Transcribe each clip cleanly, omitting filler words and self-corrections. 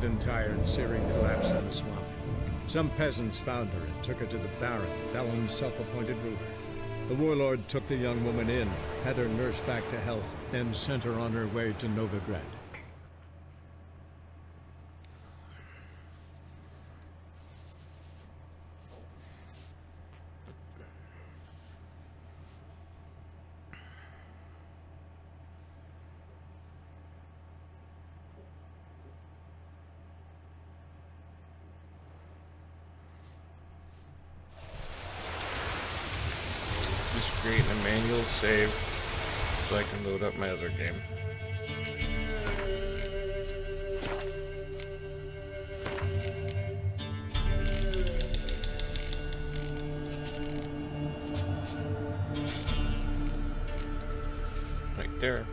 and tired, Ciri collapsed in the swamp. Some peasants found her and took her to the Baron, Valen's self-appointed ruler. The warlord took the young woman in, had her nursed back to health, then sent her on her way to Novigrad. Create a manual save so I can load up my other game. Right there.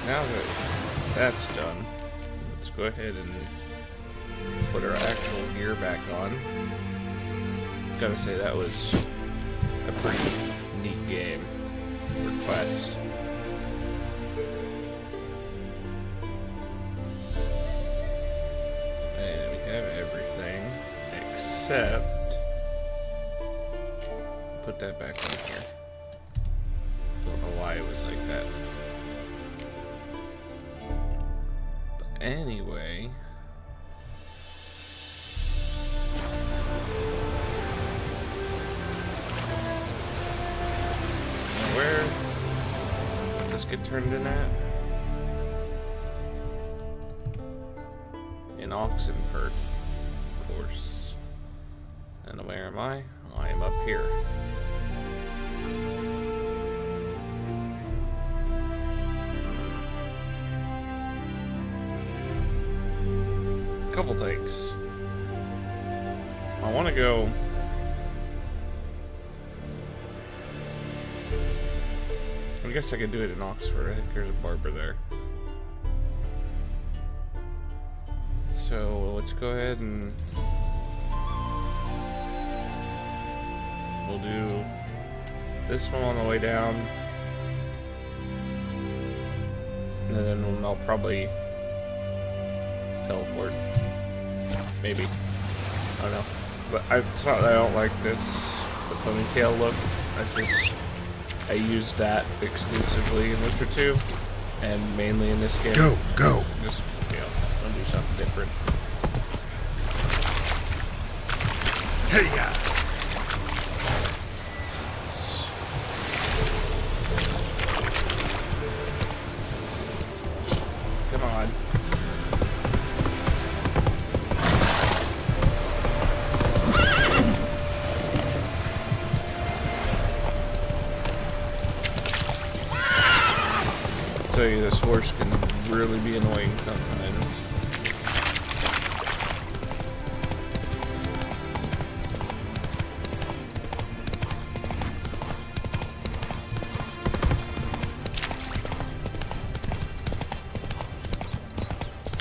Now that that's done, let's go ahead and put our actual gear back on. Gotta say, that was a pretty neat game. Request. And we have everything except put that back on here. Don't know why it was like that. Anyway, where does this get turned in at? In Oxenford, of course. And where am I? I am up here. Couple things. I want to go I guess I could do it in Oxford. I think there's a barber there. So let's go ahead and we'll do this one on the way down, and then I'll probably teleport. Maybe. I don't know. But it's not that I don't like the ponytail look. I used that exclusively in Witcher 2, and mainly in this game. Go! Just, I'll do something different. Hey ya! Come on. Tell you, this horse can really be annoying sometimes.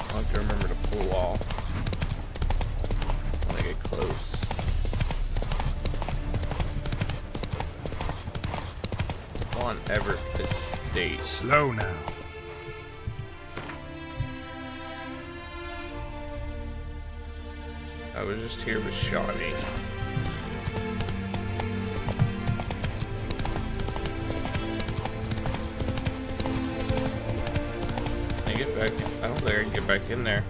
I'll have to remember to pull off when I get close. On Everett Estate. Slow now. I was just here with Shawnee. Can I get back? I don't think I can get back in there.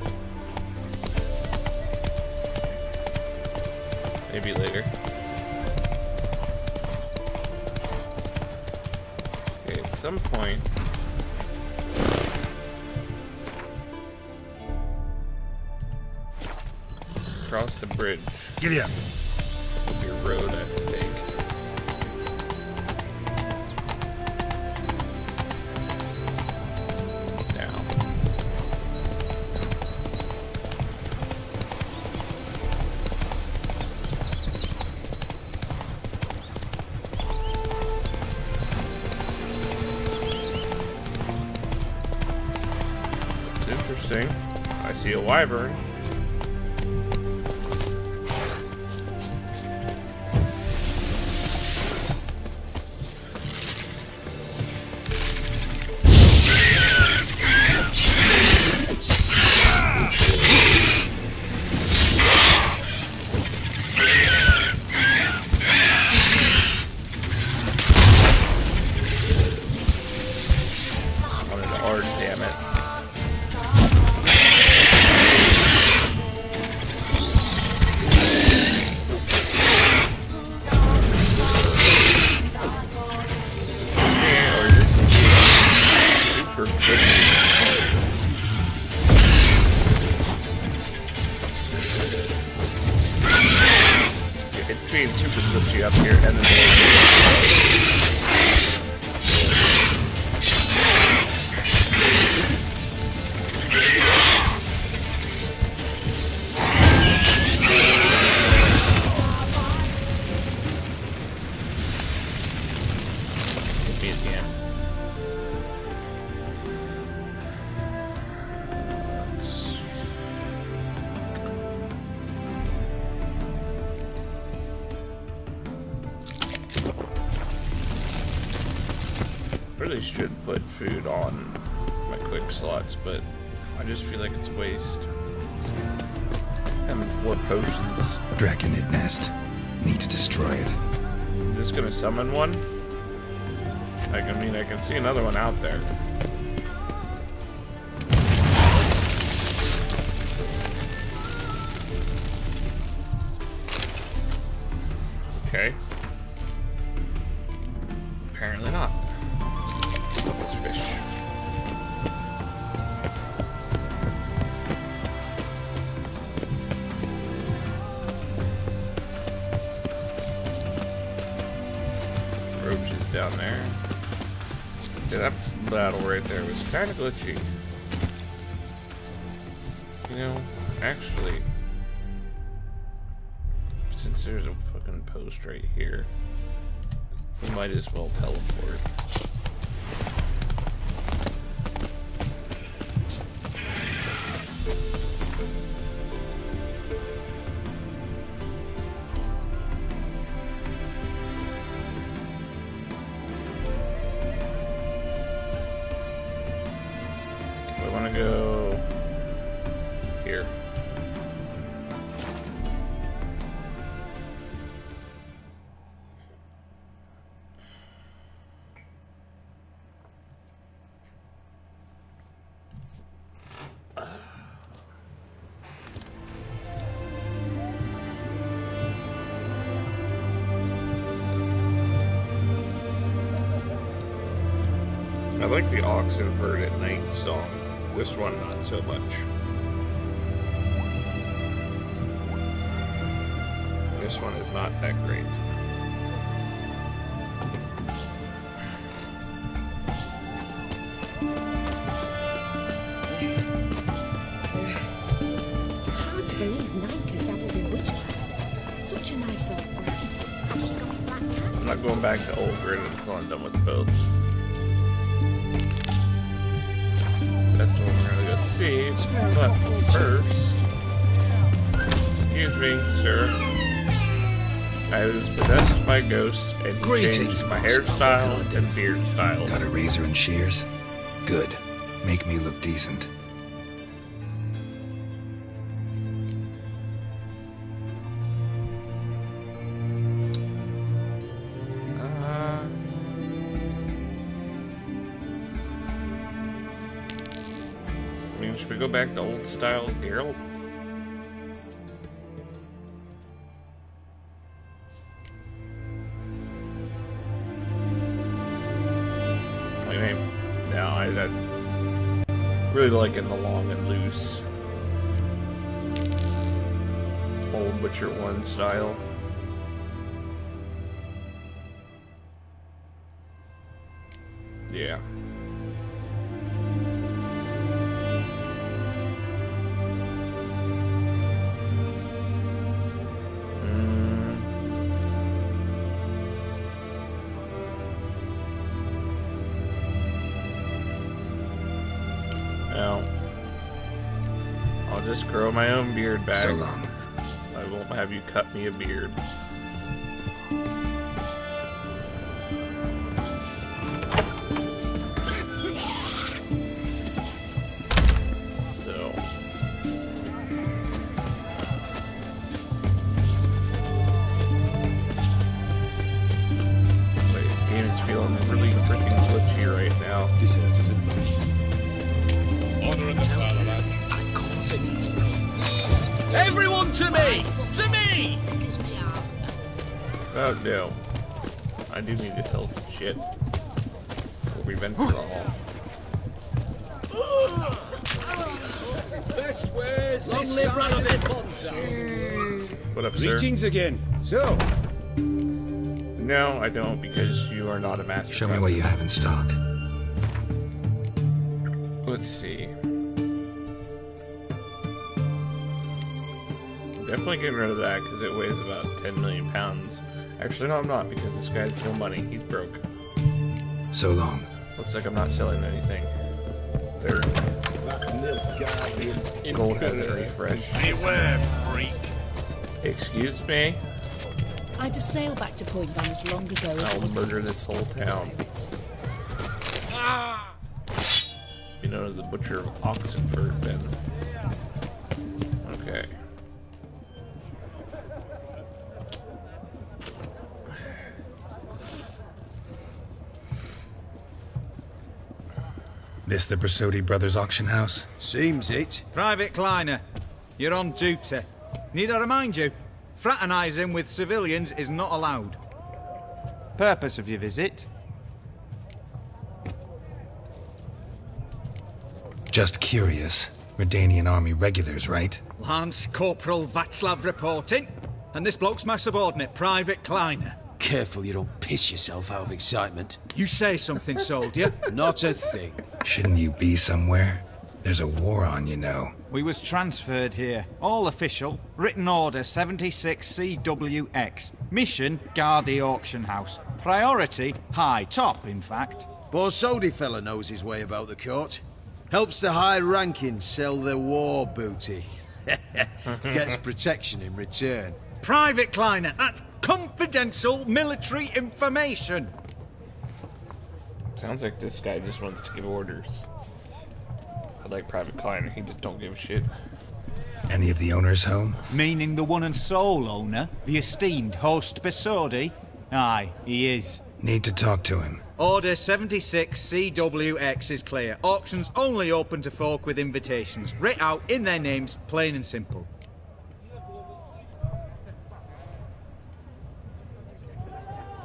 Maybe later. Okay, at some point across the bridge. Giddy up. Will be a road, I think. I see a wyvern. Up here and then really should put food on my quick slots, but I just feel like it's waste. Having 4 potions. Draconid nest. Need to destroy it. Is this gonna summon one? Like, I mean, I can see another one out there. Okay. Apparently not. This fish. Roaches down there. Yeah, that battle right there was kind of glitchy. You know, actually, since there's a fucking post right here, we might as well teleport. I want to go here. I like the Oxenford at Night song. This one, not so much. This one is not that great. It's hard to believe Nike dabbled in witchcraft. Such a nice old thing. She got a black cat. I'm not going back to Old Grid until I'm done with both. That's the one we're gonna go see. But first, excuse me, sir. I was possessed by ghosts and he changed my hairstyle and beard style. Got a razor and shears? Good. Make me look decent. Should we go back to old style Geralt? I mean, no, I really like it in the long and loose. old Witcher 1 style. Yeah. Well, I'll just grow my own beard back. So long. I won't have you cut me a beard. So. Wait, this game is feeling really freaking glitchy right now. Everyone to me! To me! Oh no. I do need to sell some shit. Before we venture off. Best ways, long live Rabbit! What up, sir? Greetings again. So, No, I don't, because you are not a master. Show me what you have in stock. Let's see. Definitely getting rid of that because it weighs about 10 million pounds. Actually, no, I'm not, because this guy has no money. He's broke. So long. Looks like I'm not selling anything. There. Gold hasn't refreshed. beware, freak. Excuse me? I'd have sailed back to Point Vannis long ago. if it I'll wasn't murder for this the whole town. Ah! You know, as the butcher of Oxenford, then. Okay. This the Brasodi Brothers auction house? Seems it. Private Kleiner, you're on duty. Need I remind you? Fraternising with civilians is not allowed. Purpose of your visit? Just curious. Redanian army regulars, right? Lance Corporal Václav reporting. And this bloke's my subordinate, Private Kleiner. Careful you don't piss yourself out of excitement. You say something, soldier. Not a thing. Shouldn't you be somewhere? There's a war on, you know. We was transferred here. All official. Written order 76 CWX. Mission, guard the auction house. Priority, high. Top, in fact. Borsodi fella knows his way about the court. Helps the high rankings sell their war booty. Gets protection in return. Private Kleiner, that's confidential military information. Sounds like this guy just wants to give orders. I like Private Kleiner, he just don't give a shit. Any of the owners home? Meaning the one and sole owner, the esteemed host Besodi? Aye, he is. Need to talk to him. Order 76 CWX is clear. Auctions only open to folk with invitations. Writ out in their names, plain and simple.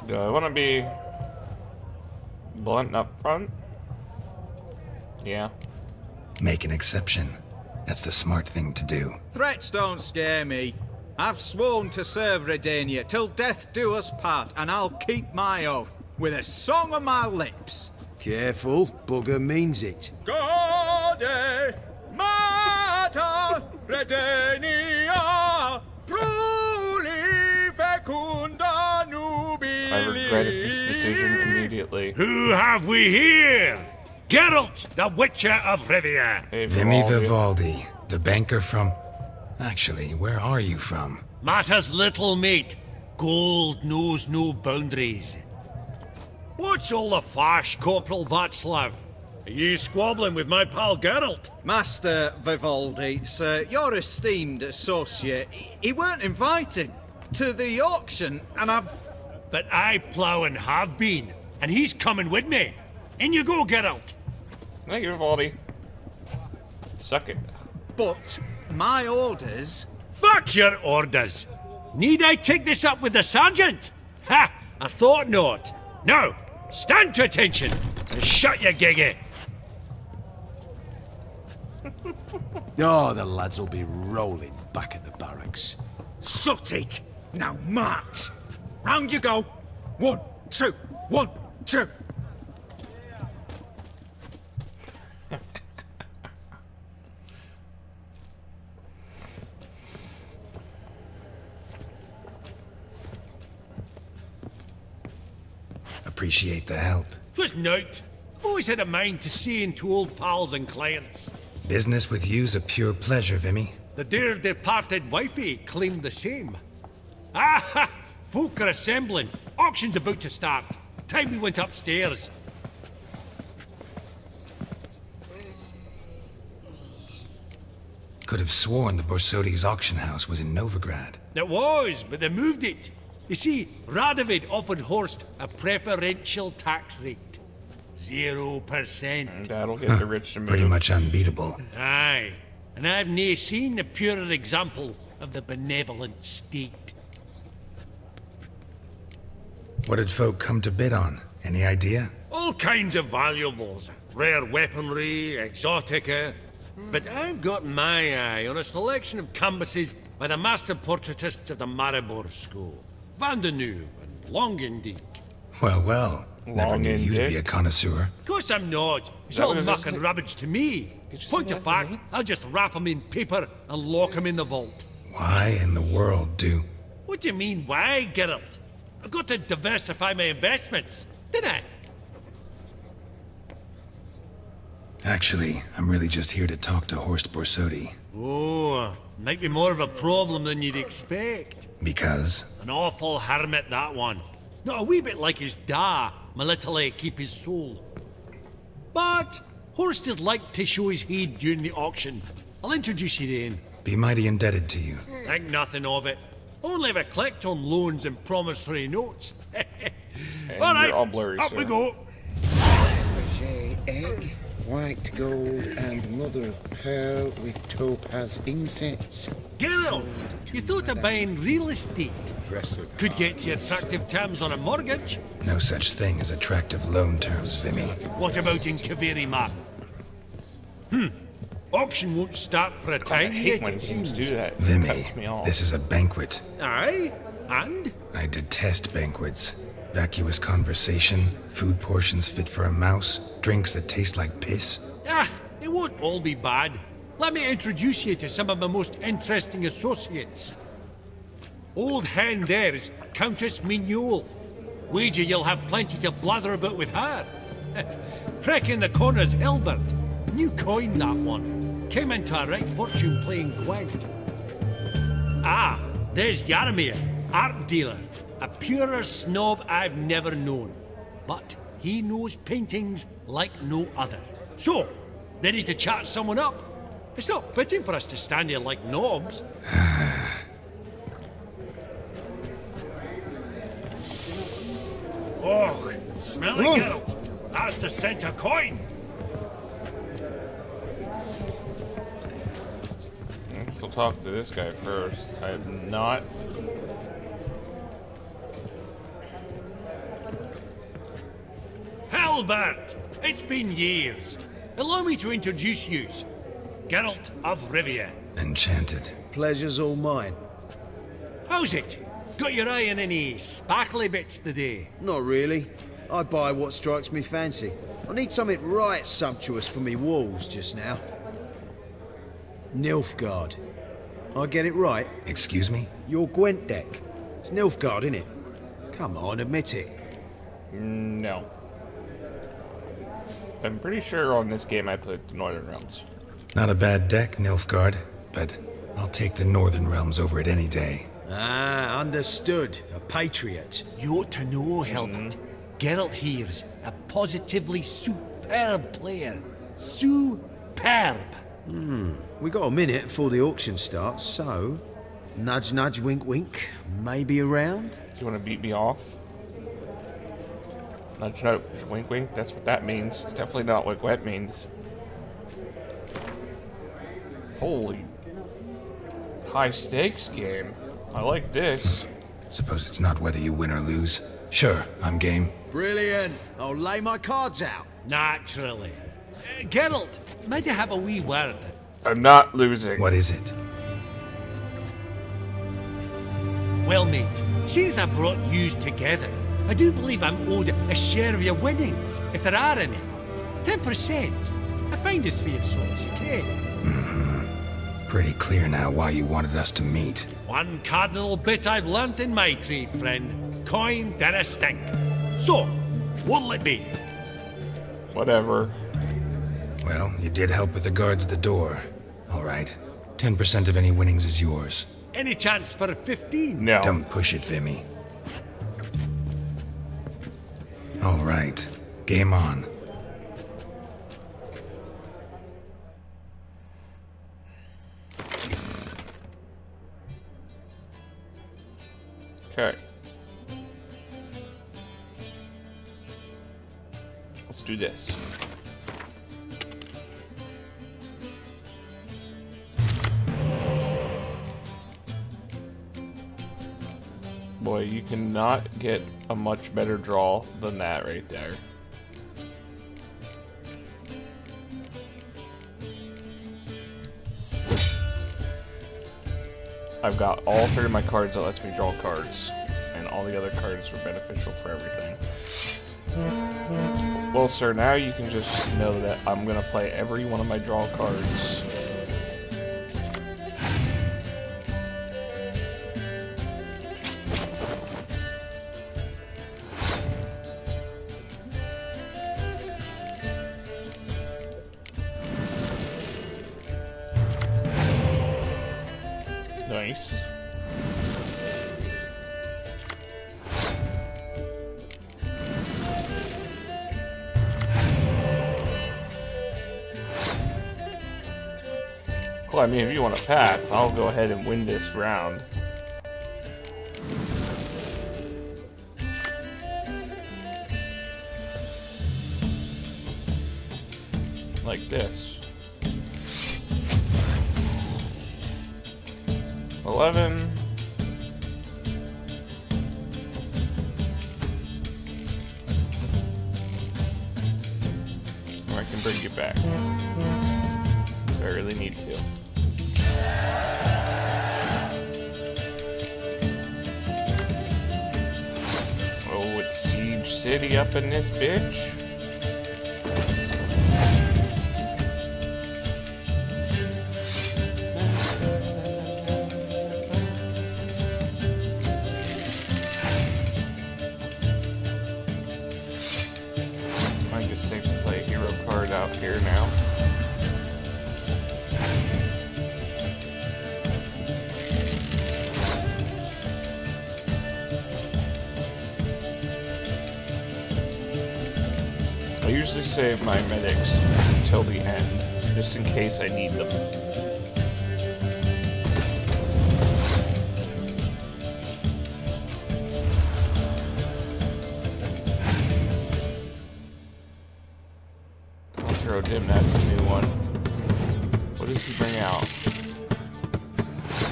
Do I want to be blunt up front? Yeah. Make an exception. That's the smart thing to do. Threats don't scare me. I've sworn to serve Redania till death do us part, and I'll keep my oath with a song on my lips. Careful, bugger means it. Gaude Mater Redania Pruli Fecunda Nubili. I regretted this decision immediately. Who have we here? Geralt, the Witcher of Rivia. Hey, Vimy Vivaldi. Vivaldi, the banker from... Actually, where are you from? Matters little, mate. Gold knows no boundaries. What's all the fash, Corporal Václav? Are you squabbling with my pal Geralt? Master Vivaldi, sir, your esteemed associate, he weren't invited to the auction, and I've... But I plough and have been, and he's coming with me. In you go, Geralt. Thank you, Vivaldi. Suck it. But my orders... Fuck your orders. Need I take this up with the sergeant? Ha! I thought not. Now, stand to attention and shut your giggy. Oh, the lads will be rolling back at the barracks. Sort it! Now march! Round you go! 1, 2, 1, 2! Appreciate the help. 'Twas nowt. I've always had a mind to see into old pals and clients. Business with you's a pure pleasure, Vimy. The dear departed wifey claimed the same. Ah! Folk are assembling. Auction's about to start. Time we went upstairs. Could have sworn the Borsodi's auction house was in Novigrad. It was, but they moved it. You see, Radovid offered Horst a preferential tax rate. 0%. That'll get the rich to move. Pretty much unbeatable. Aye. And I've nae seen a purer example of the benevolent state. What did folk come to bid on? Any idea? All kinds of valuables. Rare weaponry, exotica. But I've got my eye on a selection of canvases by the master portraitists of the Maribor School. Van de Nieuw and Longendiek. Well, well. Never knew you to be a connoisseur. Of course I'm not. It's all muck and rubbish to me. Point of fact, I'll just wrap them in paper and lock them in the vault. Why in the world do... What do you mean, why, Geralt? I've got to diversify my investments, didn't I? Actually, I'm really just here to talk to Horst Borsodi. Oh, might be more of a problem than you'd expect. Because? An awful hermit, that one. Not a wee bit like his da, my little keep his soul. But Horst is like to show his head during the auction. I'll introduce you then. Be mighty indebted to you. Think nothing of it. Only if I collect on loans and promissory notes. All right, up we go. Egg, white gold, and mother of pearl with topaz insets. Geralt, you thought of buying real estate. Could get you attractive terms on a mortgage. No such thing as attractive loan terms, Vimy. What about in Kaveri Mar? Auction won't start for a time yet, it seems. Do that. Vimy, this is a banquet. Aye, and? I detest banquets. Vacuous conversation, food portions fit for a mouse, drinks that taste like piss. Ah, it won't all be bad. Let me introduce you to some of my most interesting associates. Old hen there is Countess Mignol. Wager you'll have plenty to blather about with her. Prick in the corner's Hilbert. New coin, that one. Came into a right fortune playing Gwent. Ah, there's Jaromir, art dealer. A purer snob I've never known. But he knows paintings like no other. So, ready to chat someone up? It's not fitting for us to stand here like knobs. Oh, smell it, Geralt. That's the center coin. I'll talk to this guy first. I have not... Hilbert! It's been years. Allow me to introduce yous. Geralt of Rivia. Enchanted. Pleasure's all mine. How's it? Got your eye on any sparkly bits today? Not really. I buy what strikes me fancy. I need something right sumptuous for me walls just now. Nilfgaard. I get it right? Excuse me? Your Gwent deck. It's Nilfgaard, innit? Come on, admit it. No. I'm pretty sure on this game I put the Northern Realms. Not a bad deck, Nilfgaard, but I'll take the Northern Realms over it any day. Ah, understood. A patriot. You ought to know, Hilbert. Geralt here's a positively superb player. Superb. We got a minute before the auction starts, so... Nudge, nudge, wink, wink. Maybe around? Do you want to beat me off? Nudge, nudge, wink, wink. That's what that means. It's definitely not what Gwent means. Holy... high stakes game. I like this. Suppose it's not whether you win or lose. Sure, I'm game. Brilliant. I'll lay my cards out. Naturally. Geralt, might I have a wee word? I'm not losing. What is it? Well, mate, since I brought yous together, I do believe I'm owed a share of your winnings, if there are any. 10%. I find this for your souls, okay? Pretty clear now why you wanted us to meet. One cardinal bit I've learnt in my trade, friend. Coin dinna stink. So, what'll it be? Whatever. Well, you did help with the guards at the door. All right. 10% of any winnings is yours. Any chance for a 15? No. Don't push it, Vimy. All right. Game on. Okay. Let's do this. Boy, you cannot get a much better draw than that right there. I've got all 3 of my cards that lets me draw cards, and all the other cards are beneficial for everything. Well, sir, now you can just know that I'm gonna play every one of my draw cards. Nice. Well, I mean, if you want to pass, I'll go ahead and win this round. Like this. 11. Or I can bring you back. If I really need to. Oh, it's Siege City up in this bitch. Here now. I usually save my medics until the end, just in case I need them. Dim, that's a new one. What does he bring out?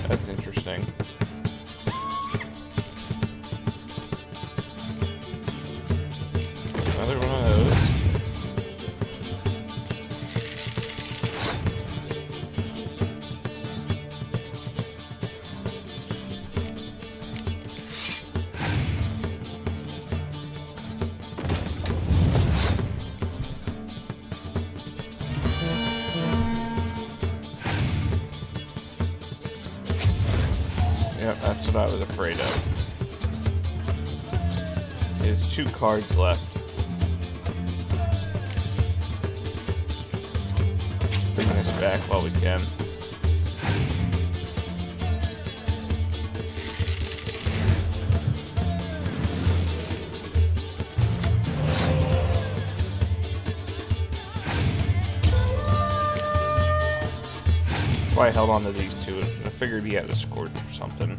That's interesting. Another one of those. Yep, that's what I was afraid of. There's 2 cards left. Bring this back while we can. Why I held on to these 2. I figured he had a score or something.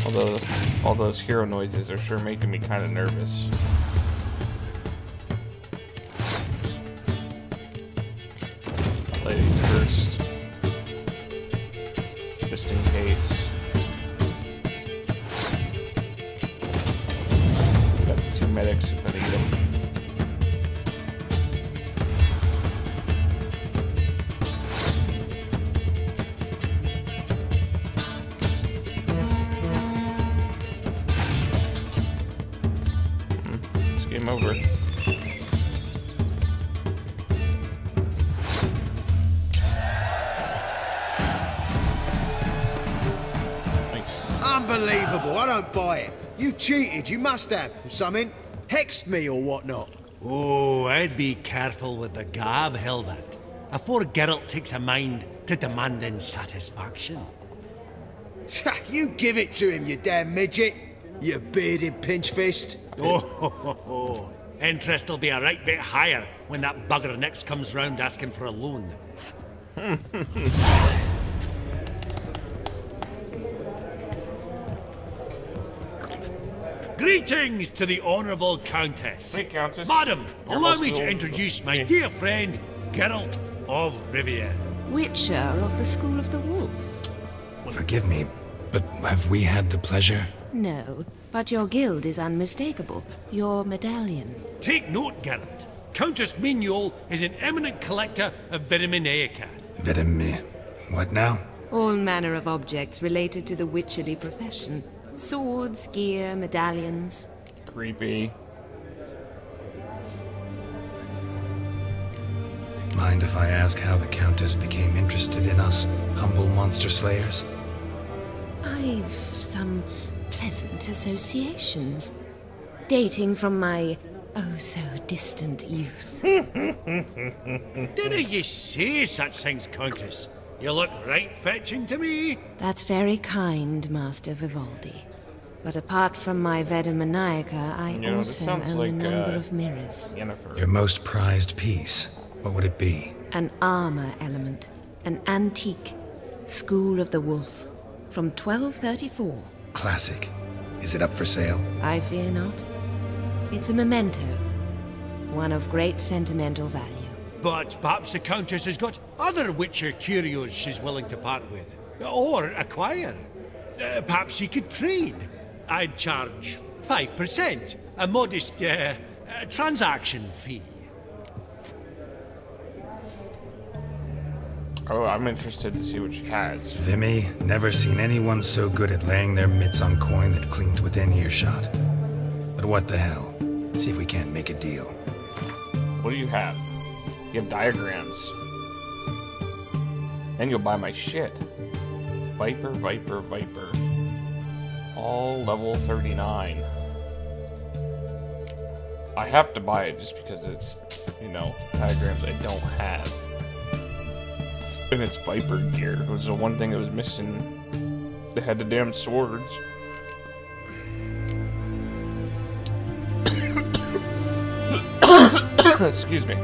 Although all those hero noises are sure making me kind of nervous. Play these first, just in case. Got the 2 medics if I need them. Game over. Nice. Unbelievable, I don't buy it. You cheated, you must have, or something. Hexed me or whatnot. Oh, I'd be careful with the gab, Hilbert, afore Geralt takes a mind to demanding satisfaction. You give it to him, you damn midget. You bearded pinchfist. Oh, interest'll be a right bit higher when that bugger next comes round asking for a loan. Greetings to the Honourable Countess. Hey, Countess. Madam, You're allow most me to welcome. introduce my dear friend, Geralt of Rivia. Witcher of the School of the Wolf. Forgive me, but have we had the pleasure? No, but your guild is unmistakable. Your medallion. Take note, Geralt. Countess Mignol is an eminent collector of Vitaminaica. Vitamin... what now? All manner of objects related to the witcherly profession. Swords, gear, medallions. Creepy. Mind if I ask how the Countess became interested in us, humble monster slayers? I've some pleasant associations, dating from my oh-so-distant youth. Didn't you say such things, Countess? You look right fetching to me. That's very kind, Master Vivaldi. But apart from my Vitaminaica, I You know, this also sounds own like, a number of mirrors. Yennefer. Your most prized piece, what would it be? An armor element. An antique. School of the Wolf. From 1234. Classic. Is it up for sale? I fear not. It's a memento. One of great sentimental value. But perhaps the Countess has got other Witcher curios she's willing to part with. Or acquire. Perhaps she could trade. I'd charge 5%. A modest transaction fee. Oh, I'm interested to see what she has. Vimy, never seen anyone so good at laying their mitts on coin that clinged within earshot. But what the hell? See if we can't make a deal. What do you have? You have diagrams. And you'll buy my shit. Viper, Viper, Viper. All level 39. I have to buy it just because it's, you know, diagrams I don't have. And it's Viper gear. It was the one thing that was missing. They had the damn swords. Excuse me.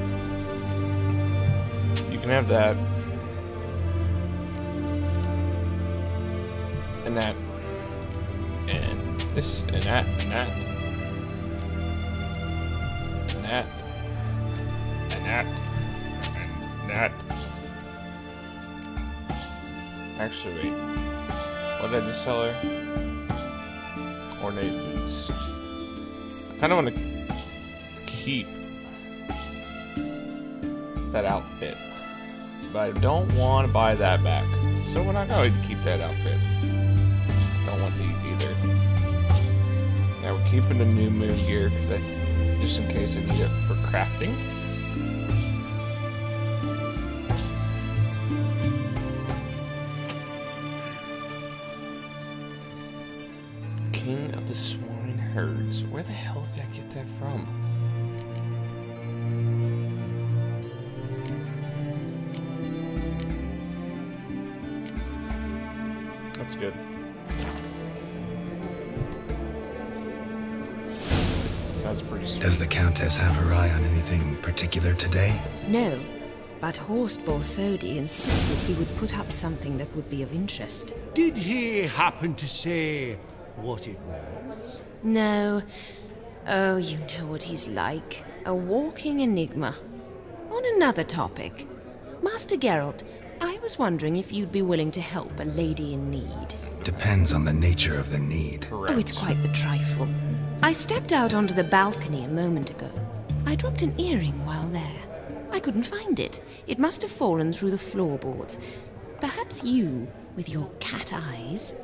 You can have that. And that. And this, and that, and that. And that. And that. And that. Actually, wait. What did I just sell her? Ornate boots. I kind of want to keep that outfit, but I don't want to buy that back. So we're not going to keep that outfit. Don't want these either. Now we're keeping the new moon gear because just in case I need it for crafting. King of the Swine Herds. Where the hell did I get that from? That's good. That's pretty sweet. Does the Countess have her eye on anything particular today? No, but Horst Borsodi insisted he would put up something that would be of interest. Did he happen to say what it was? No. Oh, you know what he's like. A walking enigma. On another topic. Master Geralt, I was wondering if you'd be willing to help a lady in need. Depends on the nature of the need. Correct. Oh, it's quite the trifle. I stepped out onto the balcony a moment ago. I dropped an earring while there. I couldn't find it. It must have fallen through the floorboards. Perhaps you, with your cat eyes...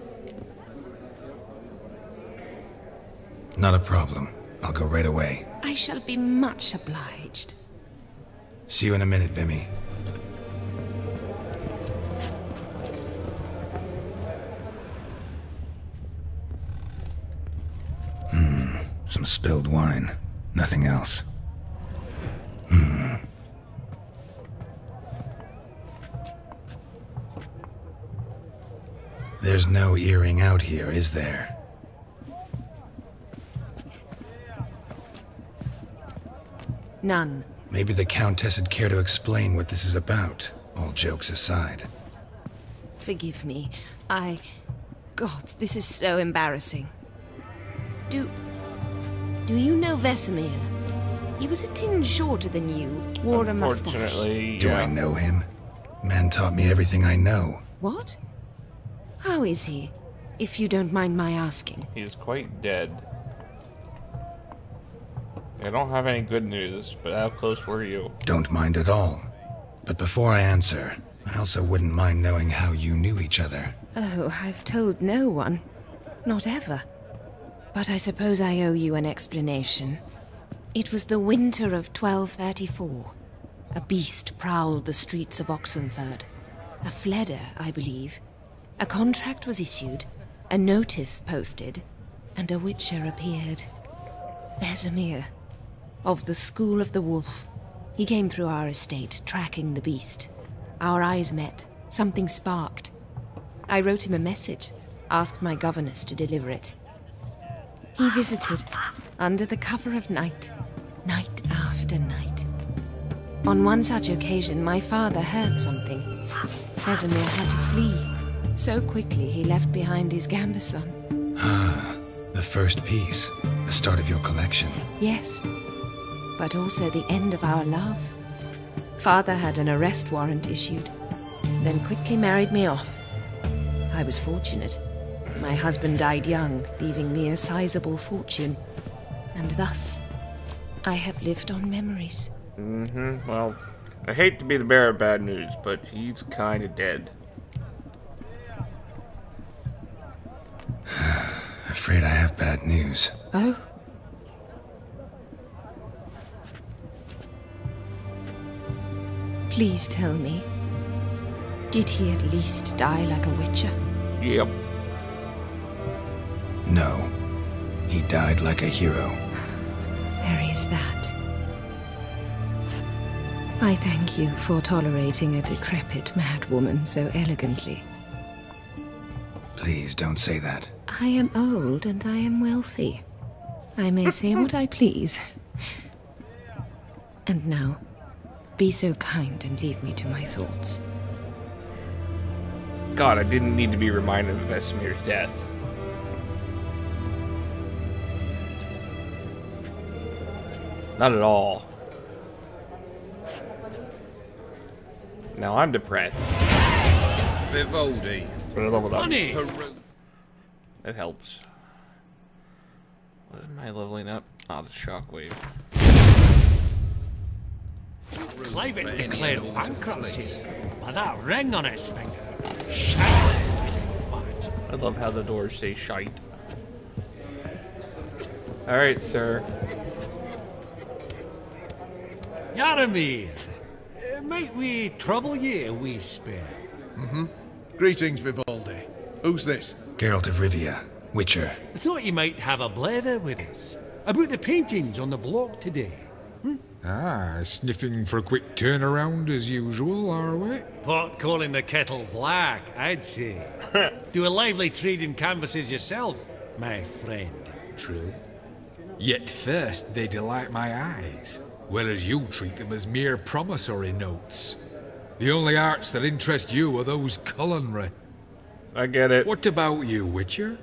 Not a problem. I'll go right away. I shall be much obliged. See you in a minute, Vimy. Some spilled wine. Nothing else. There's no earring out here, is there? None. Maybe the Countess would care to explain what this is about, all jokes aside. Forgive me. God, this is so embarrassing. Do you know Vesemir? He was a tinge shorter than you, wore a mustache. Yeah. Do I know him? Man taught me everything I know. What? How is he, if you don't mind my asking? He's quite dead. I don't have any good news, but how close were you? Don't mind at all. But before I answer, I also wouldn't mind knowing how you knew each other. Oh, I've told no one. Not ever. But I suppose I owe you an explanation. It was the winter of 1234. A beast prowled the streets of Oxenford. A fledder, I believe. A contract was issued, a notice posted, and a witcher appeared. Vesemir, of the School of the Wolf. He came through our estate, tracking the beast. Our eyes met. Something sparked. I wrote him a message, asked my governess to deliver it. He visited, under the cover of night, night after night. On one such occasion, my father heard something. Vesemir had to flee. So quickly, he left behind his gambeson. Ah, the first piece. The start of your collection. Yes, but also the end of our love. Father had an arrest warrant issued, then quickly married me off. I was fortunate. My husband died young, leaving me a sizable fortune. And thus, I have lived on memories. Well, I hate to be the bearer of bad news, but he's kinda dead. Afraid I have bad news. Oh? Please tell me, did he at least die like a witcher? Yep. No. He died like a hero. There is that. I thank you for tolerating a decrepit madwoman so elegantly. Please don't say that. I am old and I am wealthy. I may say what I please. And now, be so kind and leave me to my thoughts. God, I didn't need to be reminded of Vesemir's death. Not at all. Now I'm depressed. Vivaldi. Honey! That helps. What am I leveling up? Oh, the shockwave. Cliven declared bankruptcy, but that ring on his finger. Shite, is it fat? I love how the doors say shite. Alright, sir. Yaramir, might we trouble ye a wee spell? Greetings, Vivaldi. Who's this? Geralt of Rivia, Witcher. I thought you might have a blather with us about the paintings on the block today. Ah, sniffing for a quick turnaround as usual, are we? Pot calling the kettle black, I'd say. Do a lively trade in canvases yourself, my friend. True. Yet first they delight my eyes, whereas you treat them as mere promissory notes. The only arts that interest you are those culinary. I get it. What about you, Witcher?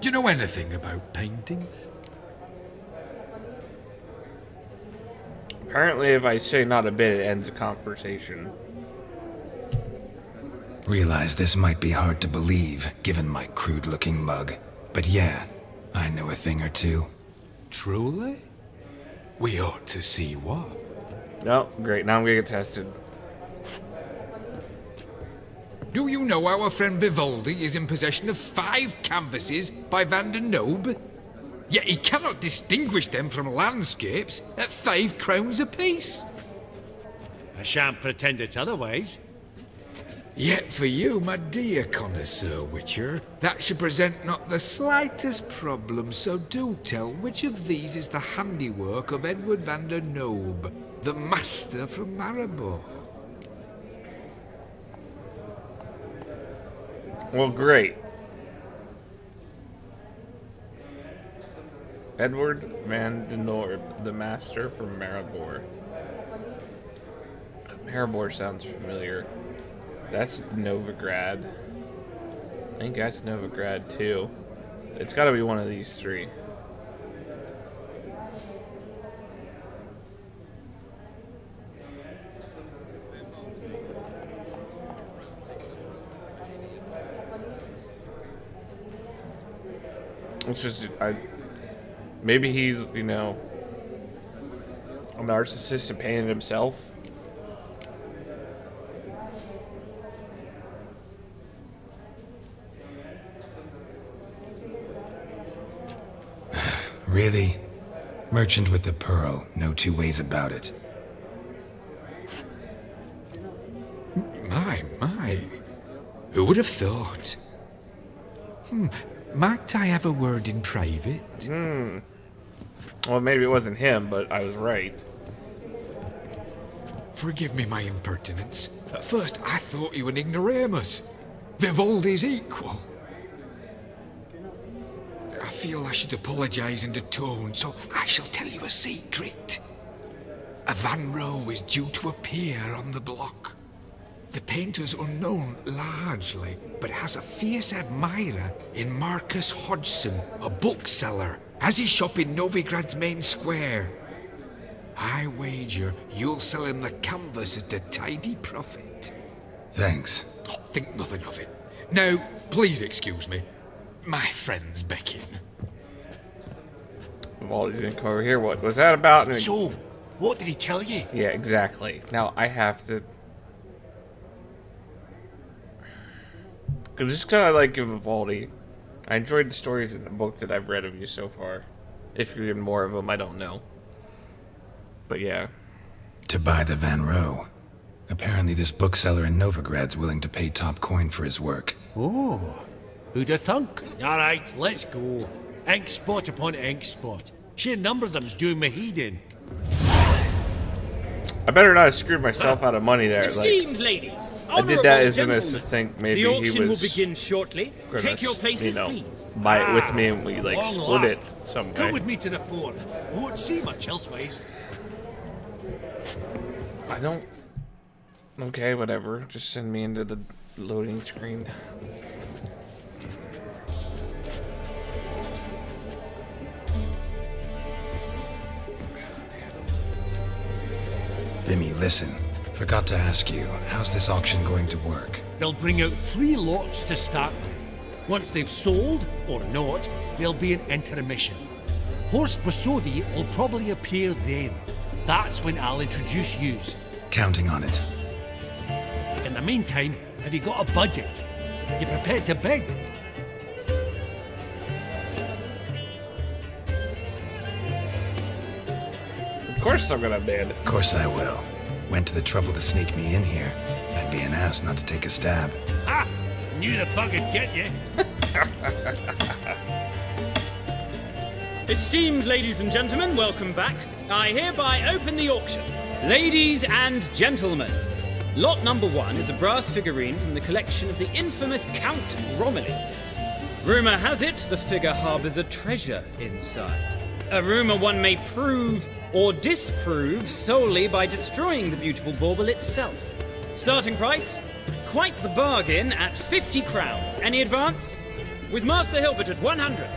Do you know anything about paintings? Apparently, if I say not a bit, it ends a conversation. Realize this might be hard to believe, given my crude-looking mug. But yeah, I know a thing or two. Truly? We ought to see what. No, great. Now I'm gonna get tested. Do you know our friend Vivaldi is in possession of 5 canvases by Van der Noob? yet he cannot distinguish them from landscapes at 5 crowns apiece. I shan't pretend it's otherwise. Yet for you, my dear connoisseur Witcher, that should present not the slightest problem, so do tell which of these is the handiwork of Edward van der Noob, the master from Maribor. Well, great. Edward van der Noob, the master from Maribor. Maribor sounds familiar. That's Novigrad. I think that's Novigrad too. It's got to be one of these 3. It's just, maybe he's, you know, a narcissist and painted himself. Really? Merchant with the pearl, no 2 ways about it. My. Who would have thought? Might I have a word in private? Well, maybe it wasn't him, but I was right. Forgive me my impertinence. At first, I thought you an ignoramus. Vivaldi's equal. I feel I should apologize in atone, so I shall tell you a secret. A Van Row is due to appear on the block. The painter's unknown largely, but has a fierce admirer in Marcus Hodgson, a bookseller, has his shop in Novigrad's main square. I wager you'll sell him the canvas at a tidy profit. Thanks. Oh, think nothing of it. Now, please excuse me. My friend's beckon. Well, he didn't come over here. What was that about? So, what did he tell you? Yeah, exactly. Now I have to. Cause just kind of like Vivaldi. I enjoyed the stories in the book that I've read of you so far. If you're getting more of them, I don't know. But yeah. To buy the Van Row. Apparently this bookseller in Novigrad's willing to pay top coin for his work. Oh, who'd have thunk? Alright, let's go. Ink spot upon ink spot. Sheer number of them's doing me heed in. I better not have screwed myself out of money there. Esteemed ladies, I did that as in to think maybe the auction he was will begin shortly. Take your places, please. Buy it with me and we like split it some way. Come with me to the fore. Won't see much elsewise. I don't. Okay, whatever. Just send me into the loading screen. Vimy, listen. Forgot to ask you, how's this auction going to work? They'll bring out 3 lots to start with. Once they've sold, or not, there'll be an intermission. Horse Bosodi will probably appear then. That's when I'll introduce yous. Counting on it. In the meantime, have you got a budget? You prepared to bid? Of course I'm gonna bid. Of course I will. Went to the trouble to sneak me in here. I'd be an ass not to take a stab. Ha! Knew the bug'd get you. Esteemed ladies and gentlemen, welcome back. I hereby open the auction. Ladies and gentlemen, lot number 1 is a brass figurine from the collection of the infamous Count Romilly. Rumour has it the figure harbours a treasure inside. A rumour one may prove or disprove solely by destroying the beautiful bauble itself. Starting price? Quite the bargain at 50 crowns. Any advance? With Master Hilbert at 100.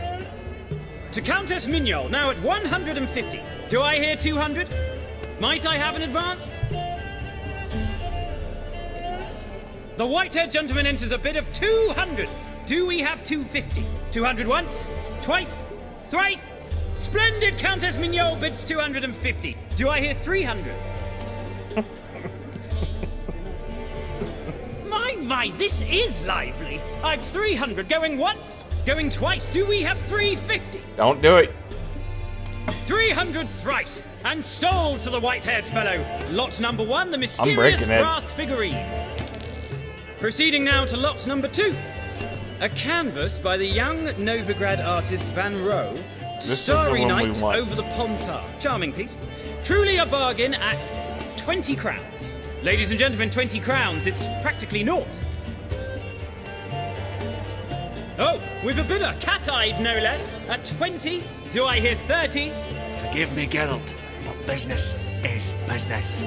To Countess Mignol, now at 150. Do I hear 200? Might I have an advance? The white-haired gentleman enters a bid of 200. Do we have 250? 200 once? Twice? Thrice? Splendid! Countess Mignol bids 250. Do I hear 300? My, this is lively. I've 300 going once, going twice. Do we have 350? Don't do it. 300 thrice, and sold to the white-haired fellow. Lot number 1, the mysterious brass figurine. Proceeding now to lot number 2. A canvas by the young Novigrad artist Van Rohe, Starry Night over the Pontar. Charming piece. Truly a bargain at 20 crowns. Ladies and gentlemen, 20 crowns, it's practically naught. Oh, we've a bidder, cat-eyed no less, at 20. Do I hear 30? Forgive me, Geralt, but business is business.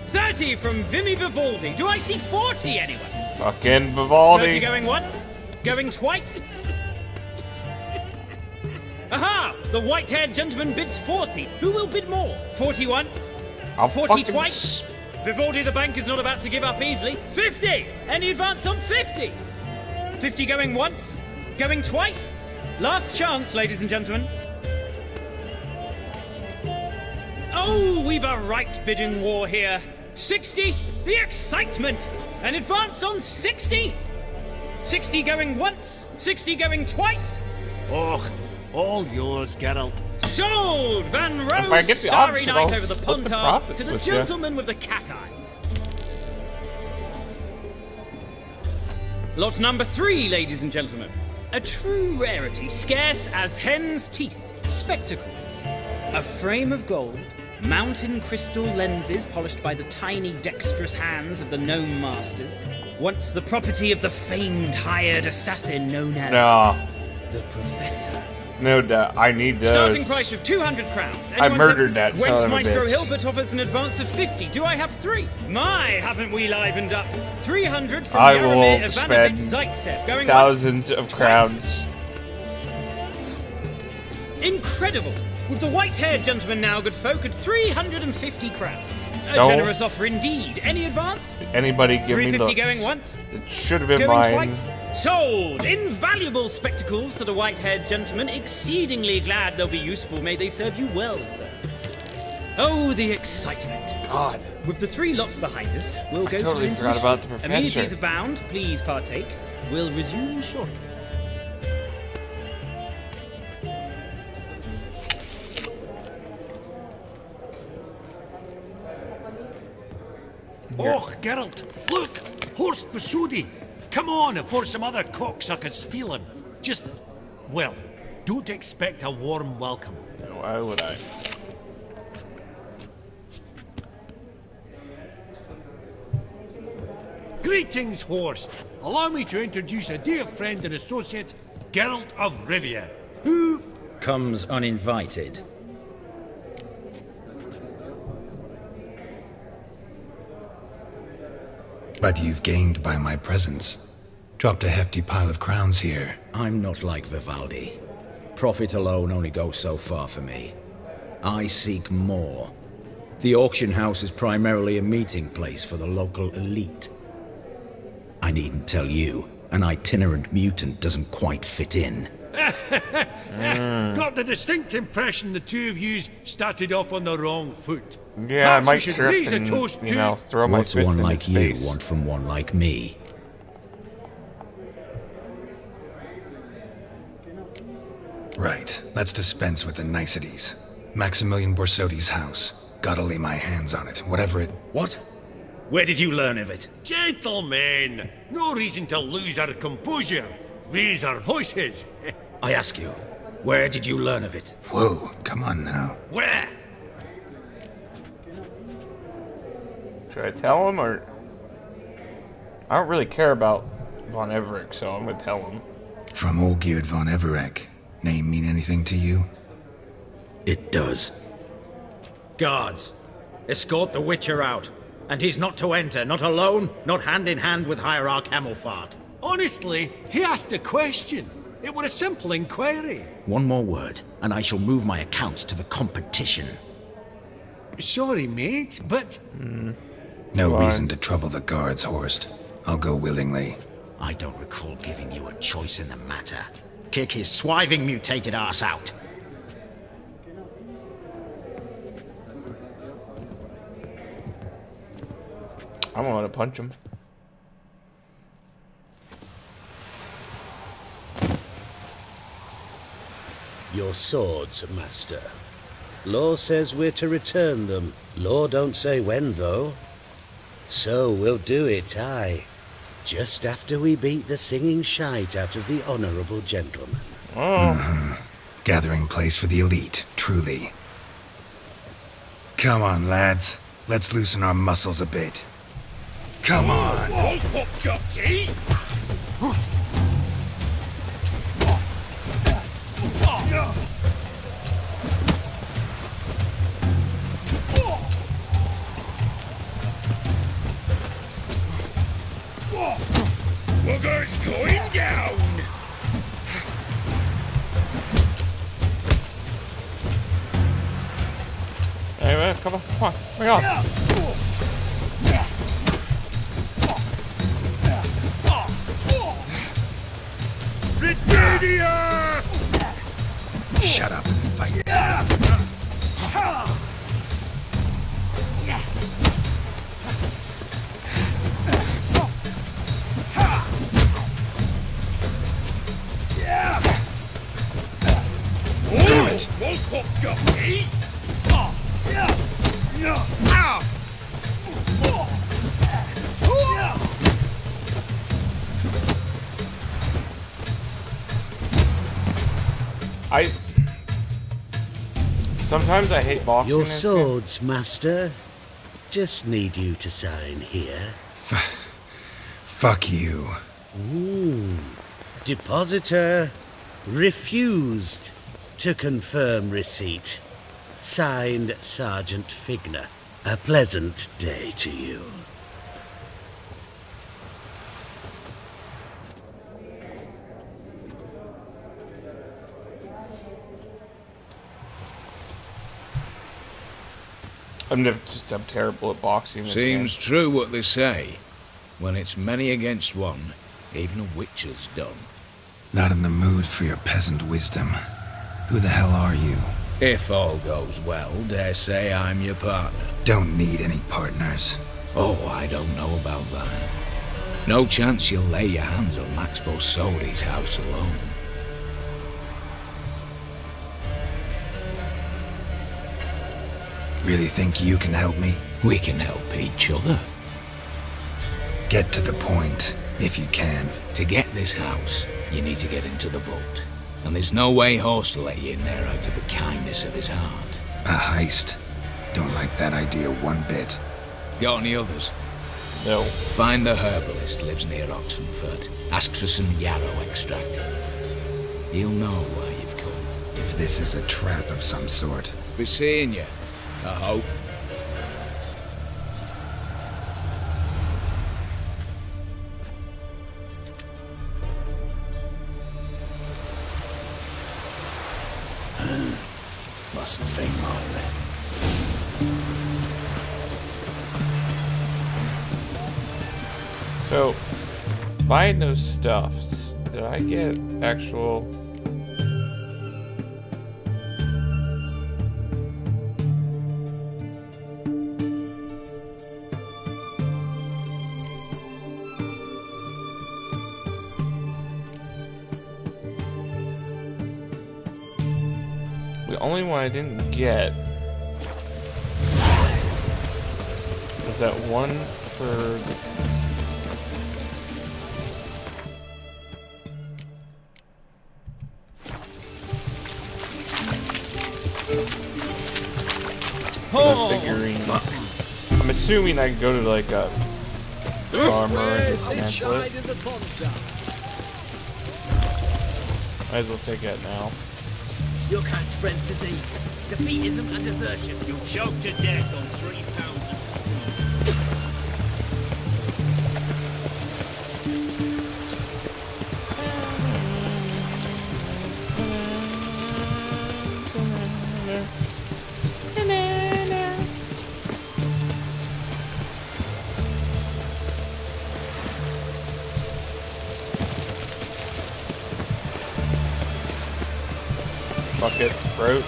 30 from Vimy Vivaldi. Do I see 40 anywhere? Fucking Vivaldi. 30 going once, going twice. Aha! The white-haired gentleman bids 40. Who will bid more? 40 once? 40 twice? Vivaldi the bank is not about to give up easily. 50! Any advance on 50? 50 going once? Going twice? Last chance, ladies and gentlemen. Oh, we've a right bidding war here. 60? The excitement! An advance on 60? 60 going once? 60 going twice? Oh, all yours, Geralt. Sold! Van Rohe, Starry Night over the Pontar to the gentleman with the cat eyes. Lot number 3, ladies and gentlemen. A true rarity, scarce as hen's teeth. Spectacles. A frame of gold, mountain crystal lenses polished by the tiny dexterous hands of the gnome masters. Once the property of the famed hired assassin known as the Professor. No doubt, I need those. Starting price of 200 crowns. I murdered that son of a Maestro bitch. Hilbert offers an advance of 50. Do I have 3? My, haven't we livened up? 300 from I Yaramir will Ivanovich spend Zaitsev. Going thousands once, of twice. crowns. Incredible. With the white-haired gentleman now, good folk, at 350 crowns. A No. generous offer indeed. Any advance? Anybody give me 350 the... going once? It should have been Going mine. twice? Sold! Invaluable spectacles to the white-haired gentleman. Exceedingly glad they'll be useful. May they serve you well, sir. Oh, the excitement. God. With the 3 lots behind us, we'll go totally to forgot about the Professor. Amenities abound. Please partake. We'll resume shortly. Oh, Geralt, look! Horst Basudi! Come on, before some other cocksuckers steal him. Just, well, don't expect a warm welcome. Why would I? Greetings, Horst. Allow me to introduce a dear friend and associate, Geralt of Rivia, who comes uninvited. But you've gained by my presence. Dropped a hefty pile of crowns here. I'm not like Vivaldi. Profit alone only goes so far for me. I seek more. The auction house is primarily a meeting place for the local elite. I needn't tell you, an itinerant mutant doesn't quite fit in. got the distinct impression the two of yous started off on the wrong foot. Yeah, I Perhaps might you should trip raise a and, toast you to... know, throw my What's fist one in like his you face. want from one like me? Right, let's dispense with the niceties. Maximilian Borsodi's house. Gotta lay my hands on it, whatever it... What? Where did you learn of it? Gentlemen, no reason to lose our composure. Raise our voices. I ask you, where did you learn of it? Whoa, come on now. Where? Should I tell him, or... I don't really care about Von Everett, so I'm gonna tell him. From Olgierd von Everek. Name mean anything to you? It does. Guards, escort the Witcher out. And he's not to enter, not alone, not hand in hand with Hierarch Hamelfart. Honestly, he asked a question. It were a simple inquiry. One more word, and I shall move my accounts to the competition. Sorry, mate, but... No reason to trouble the guards, Horst. I'll go willingly. I don't recall giving you a choice in the matter. Kick his swiving mutated ass out. I'm gonna punch him. Your swords, master. Law says we're to return them. Law don't say when, though. So we'll do it, aye. Just after we beat the singing shite out of the honourable gentleman. Oh. Gathering place for the elite, truly. Come on, lads. Let's loosen our muscles a bit. Come on! What's got tea? Bugger's going down! Hey man, come on, bring on! Britannia! Shut up and fight. Damn it! Most pop's got tea! Sometimes I hate boxing. Your swords, master. Just need you to sign here. Fuck you. Depositor refused to confirm receipt. Signed, Sergeant Figner. A pleasant day to you. I'm terrible at boxing. Seems true what they say. When it's many against one, even a witcher's done. Not in the mood for your peasant wisdom. Who the hell are you? If all goes well, dare say I'm your partner. Don't need any partners. Oh, I don't know about that. No chance you'll lay your hands on Max Bosodi's house alone. Really think you can help me? We can help each other. Get to the point, if you can. To get this house, you need to get into the vault. And there's no way Horst will let you in there out of the kindness of his heart. A heist? Don't like that idea one bit. Got any others? No. Find the herbalist lives near Oxenfurt. Ask for some yarrow extract. He'll know why you've come. If this is a trap of some sort. Be seeing you, I hope. Mustn't think more then. So, buying those stuffs, did I get actual... The only one I didn't get is that one for the... figurine. I'm assuming I can go to like a farmer and dismantle it. Might as well take that now. Your kind spreads disease, defeatism and desertion. You'll choke to death on 3 pounds of stew. Bucket, fruit.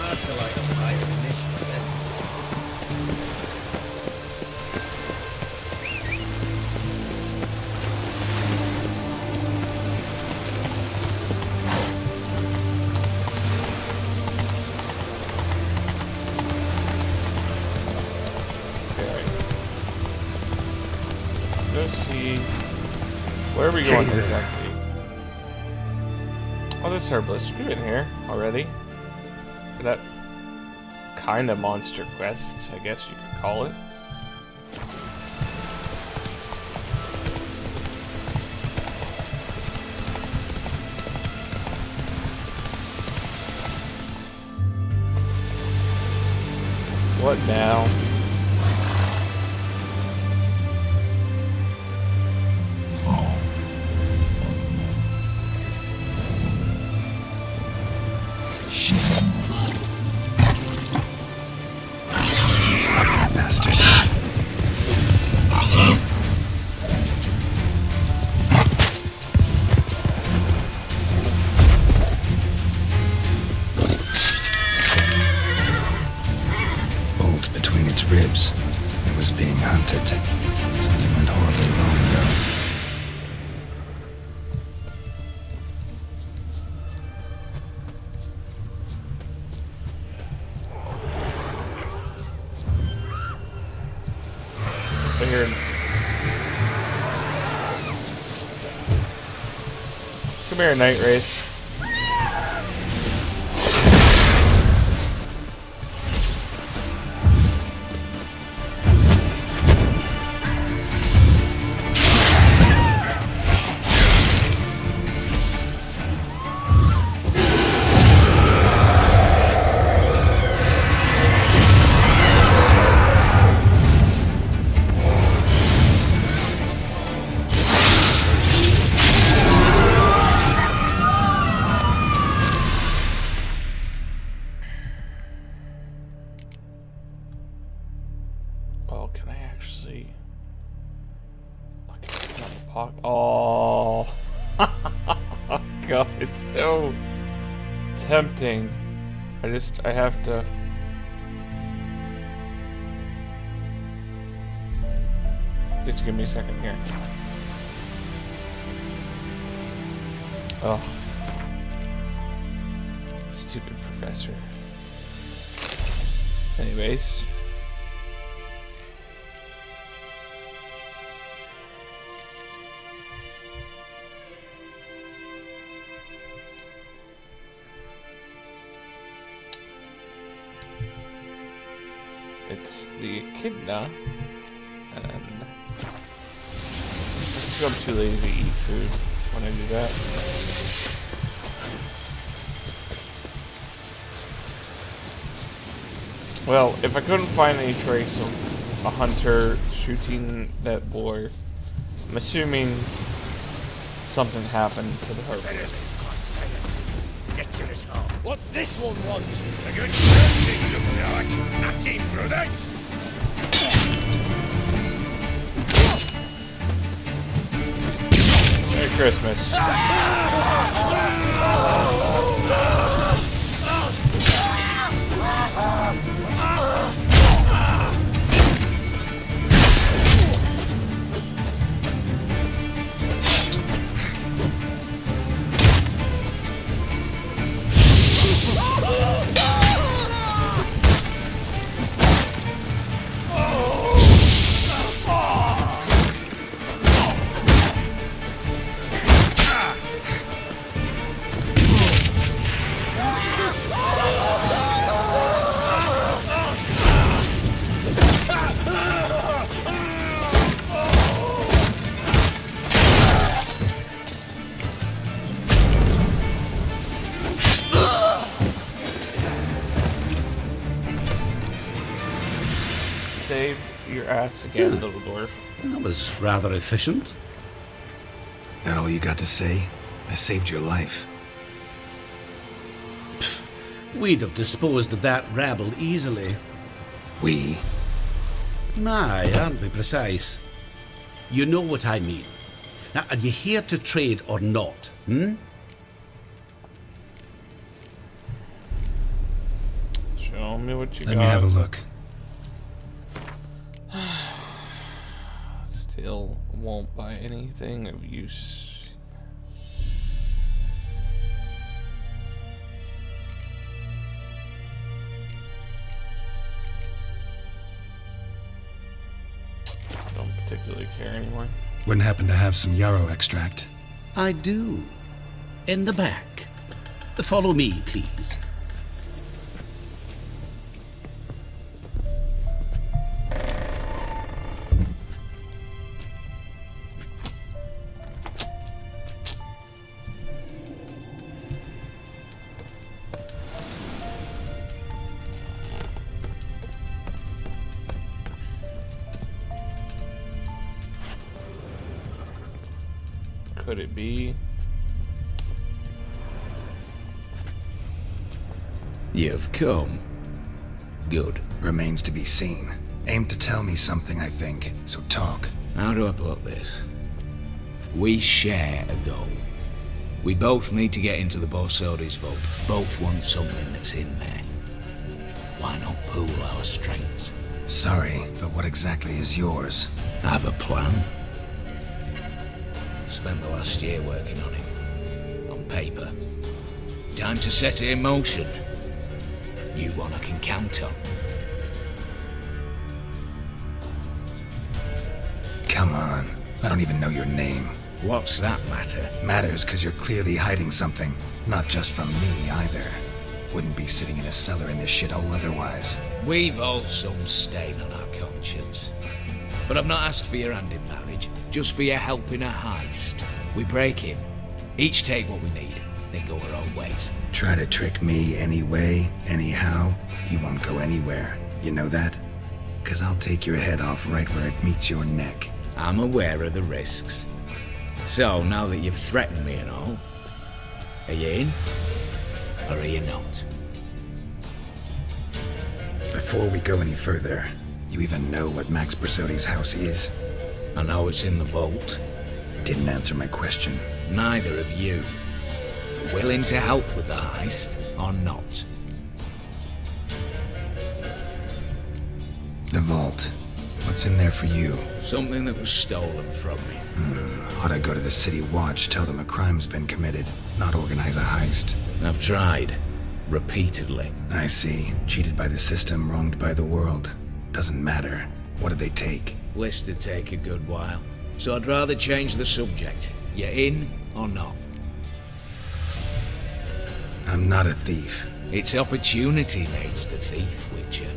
go see... Where are we going exactly? Oh, there's Herbalist. We've been here already. For that kind of monster quest, I guess you could call it. What now? Ribs. It was being hunted. Something went horribly wrong, though. Come here, Night Race. Oh, can I actually look at the pocket? Oh, God, it's so tempting. I have to. Just give me a second here. Oh, stupid professor. Anyways. It's the echidna, and I'm too lazy to eat food when I do that. Well, if I couldn't find any trace of a hunter shooting that boar, I'm assuming something happened to the herbalist. What's this one want? A good person, looks like. At him, brothers! Merry Christmas. Save your ass again, little dwarf. That was rather efficient. That all you got to say? I saved your life. We'd have disposed of that rabble easily. We? My, aren't we precise? You know what I mean. Now, are you here to trade or not, hmm? Show me what you got. Let me have a look. Still won't buy anything of use. Don't particularly care anymore. Wouldn't happen to have some yarrow extract? I do. In the back. Follow me, please. Could it be? You've come. Good. Remains to be seen. Aim to tell me something, I think, so talk. How do I put this? We share a goal. We both need to get into the Borsodi's vault. Both want something that's in there. Why not pool our strengths? Sorry, but what exactly is yours? I have a plan. Spent the last year working on it. On paper. Time to set it in motion. You one I can count on. Come on. I don't even know your name. What's that matter? Matters because you're clearly hiding something. Not just from me, either. Wouldn't be sitting in a cellar in this shithole otherwise. We've all some stain on our conscience. But I've not asked for your hand in marriage, just for your help in a heist. We break in, each take what we need, then go our own ways. Try to trick me anyway, anyhow, you won't go anywhere. You know that? 'Cause I'll take your head off right where it meets your neck. I'm aware of the risks. So, now that you've threatened me and all, are you in? Or are you not? Before we go any further, you even know what Max Borsodi's house is? I know it's in the vault. Didn't answer my question. Neither of you. Willing to help with the heist, or not? The vault. What's in there for you? Something that was stolen from me. Ought to go to the City Watch, tell them a crime's been committed, not organize a heist. I've tried. Repeatedly. I see. Cheated by the system, wronged by the world. Doesn't matter. What did they take? List to take a good while. So I'd rather change the subject. You in or not? I'm not a thief. It's opportunity makes the thief, Witcher.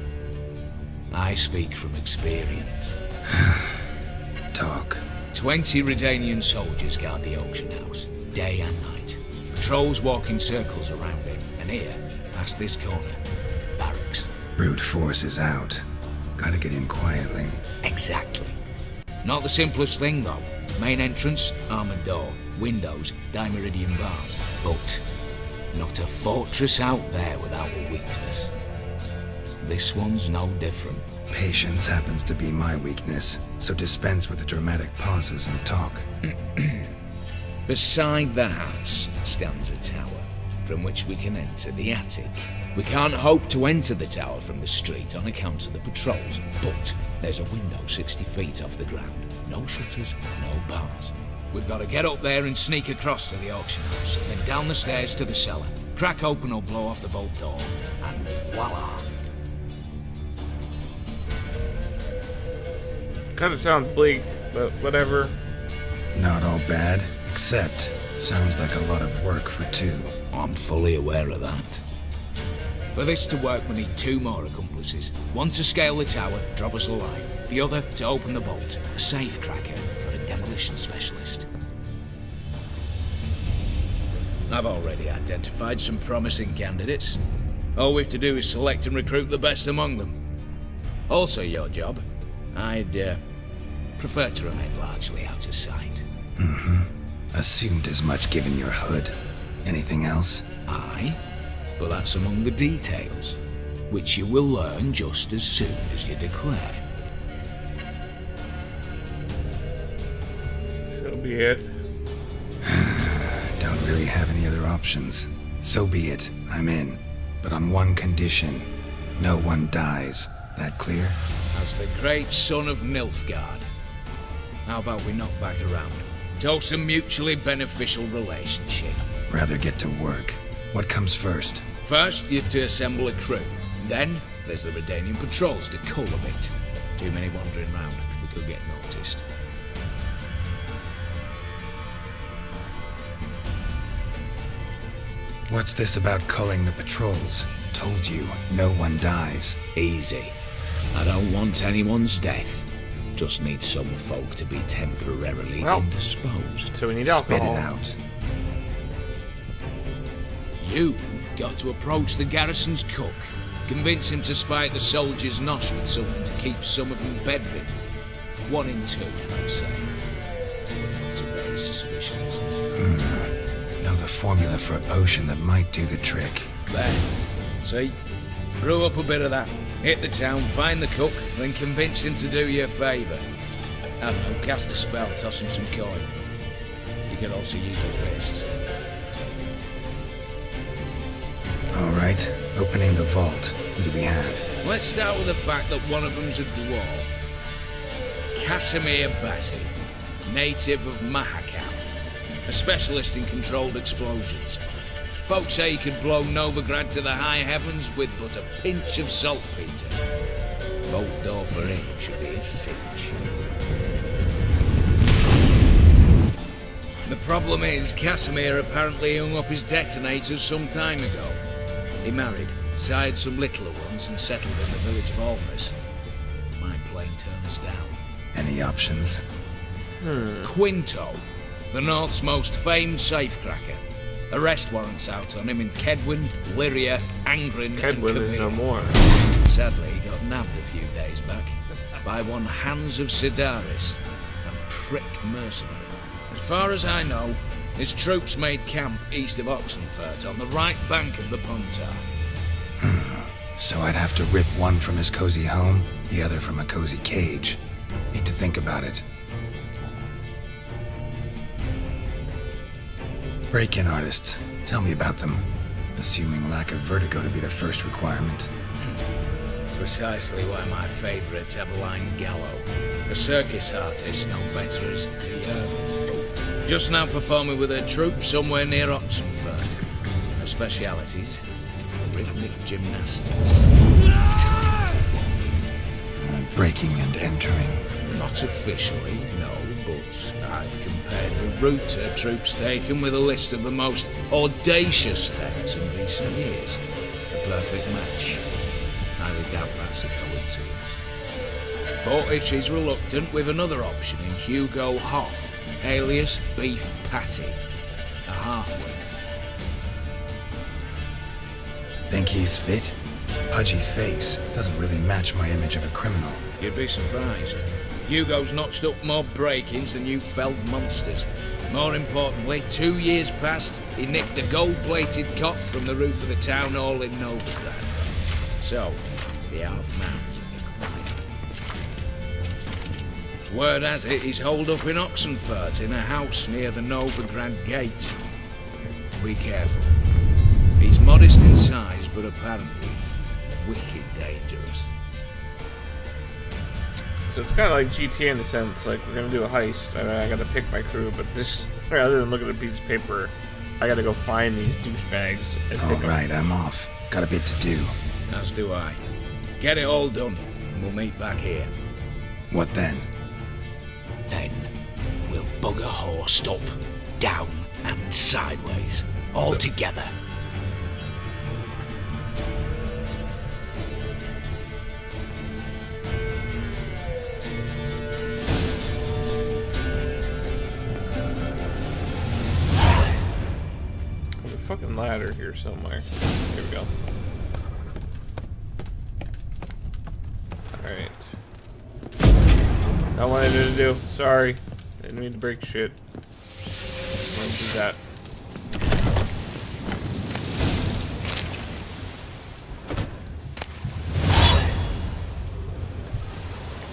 I speak from experience. Talk. 20 Redanian soldiers guard the auction house, day and night. Patrols walk in circles around it, and here, past this corner, barracks. Brute force is out. Gotta get in quietly. Exactly. Not the simplest thing, though. Main entrance, armored door, windows, dimeridian bars. But not a fortress out there without a weakness. This one's no different. Patience happens to be my weakness, so dispense with the dramatic pauses and talk. Beside the house stands a tower, from which we can enter the attic. We can't hope to enter the tower from the street on account of the patrols, but there's a window 60 feet off the ground. No shutters, no bars. We've got to get up there and sneak across to the auction house, then down the stairs to the cellar. Crack open or blow off the vault door, and voila! Kind of sounds bleak, but whatever. Not all bad, except sounds like a lot of work for two. I'm fully aware of that. For this to work, we need 2 more accomplices. One to scale the tower, drop us a line. The other to open the vault, a safe cracker or a demolition specialist. I've already identified some promising candidates. All we have to do is select and recruit the best among them. Also your job. I'd prefer to remain largely out of sight. Assumed as much given your hood. Anything else? Aye, but that's among the details, which you will learn just as soon as you declare. So be it. Don't really have any other options. So be it. I'm in. But on one condition. No one dies. That clear? As the great son of Nilfgaard. How about we knock back around? Toast a mutually beneficial relationship. Rather get to work. What comes first? First, you have to assemble a crew. Then, there's the Redanian patrols to cull a bit. Too many wandering round. We could get noticed. What's this about culling the patrols? Told you, no one dies. Easy. I don't want anyone's death. Just need some folk to be temporarily indisposed. So we need Spit alcohol. it out. You've got to approach the garrison's cook. Convince him to spike the soldiers' nosh with something to keep some of them bedridden. 1 in 2, I'd say. To raise suspicions. Know the formula for a potion that might do the trick. There. See? Brew up a bit of that. Hit the town, find the cook, then convince him to do you a favour. I don't know, cast a spell, toss him some coin. You can also use your fists. Alright, opening the vault. Who do we have? Let's start with the fact that one of them's a dwarf. Casimir Batty, native of Mahakam, a specialist in controlled explosions. Folks say he could blow Novigrad to the high heavens with but a pinch of saltpeter. Vault door for him should be a cinch. The problem is, Casimir apparently hung up his detonators some time ago. He married, sired some littler ones, and settled in the village of Almas. Might plain turn us down. Any options? Quinto, the North's most famed safecracker. Arrest warrants out on him in Kedwin, Lyria, Angrin, Kedwin and is no Kavir. more. Sadly, he got nabbed a few days back by one Hans of Sidaris, a prick mercenary. As far as I know, his troops made camp east of Oxenfurt on the right bank of the Pontar. So I'd have to rip one from his cozy home, the other from a cozy cage. Need to think about it. Break-in artists. Tell me about them. Assuming lack of vertigo to be the first requirement. Precisely why my favourite's Eveline Gallo, a circus artist known better as the Ermine. Just now performing with her troupe somewhere near Oxenfurt. Her specialities, rhythmic gymnastics. Breaking and entering. Not officially, no, but I've compared the route her troops taken with a list of the most audacious thefts in recent years. A perfect match. Highly doubt that's a coincidence. But if she's reluctant, with another option in Hugo Hoff, alias Beef Patty, a halfling. Think he's fit? Pudgy face doesn't really match my image of a criminal. You'd be surprised. Hugo's notched up more break-ins than you felled monsters. More importantly, 2 years past, he nicked a gold-plated cot from the roof of the town hall in Novigrad. So, the half-man's in the clear. Word has it, he's holed up in Oxenfurt in a house near the Novigrad gate. Be careful. He's modest in size, but apparently wicked dangerous. So it's kind of like GTA in the sense, like, we're gonna do a heist, and I gotta pick my crew, but this, rather than look at a piece of paper, I gotta go find these douchebags and pick them. Alright, I'm off. Got a bit to do. As do I. Get it all done, and we'll meet back here. What then? Then, we'll bugger horsed up, down, and sideways. All together. There's a fucking ladder here somewhere. Here we go. Alright. Not what I needed to do. Sorry. Didn't mean to break shit. Won't do that.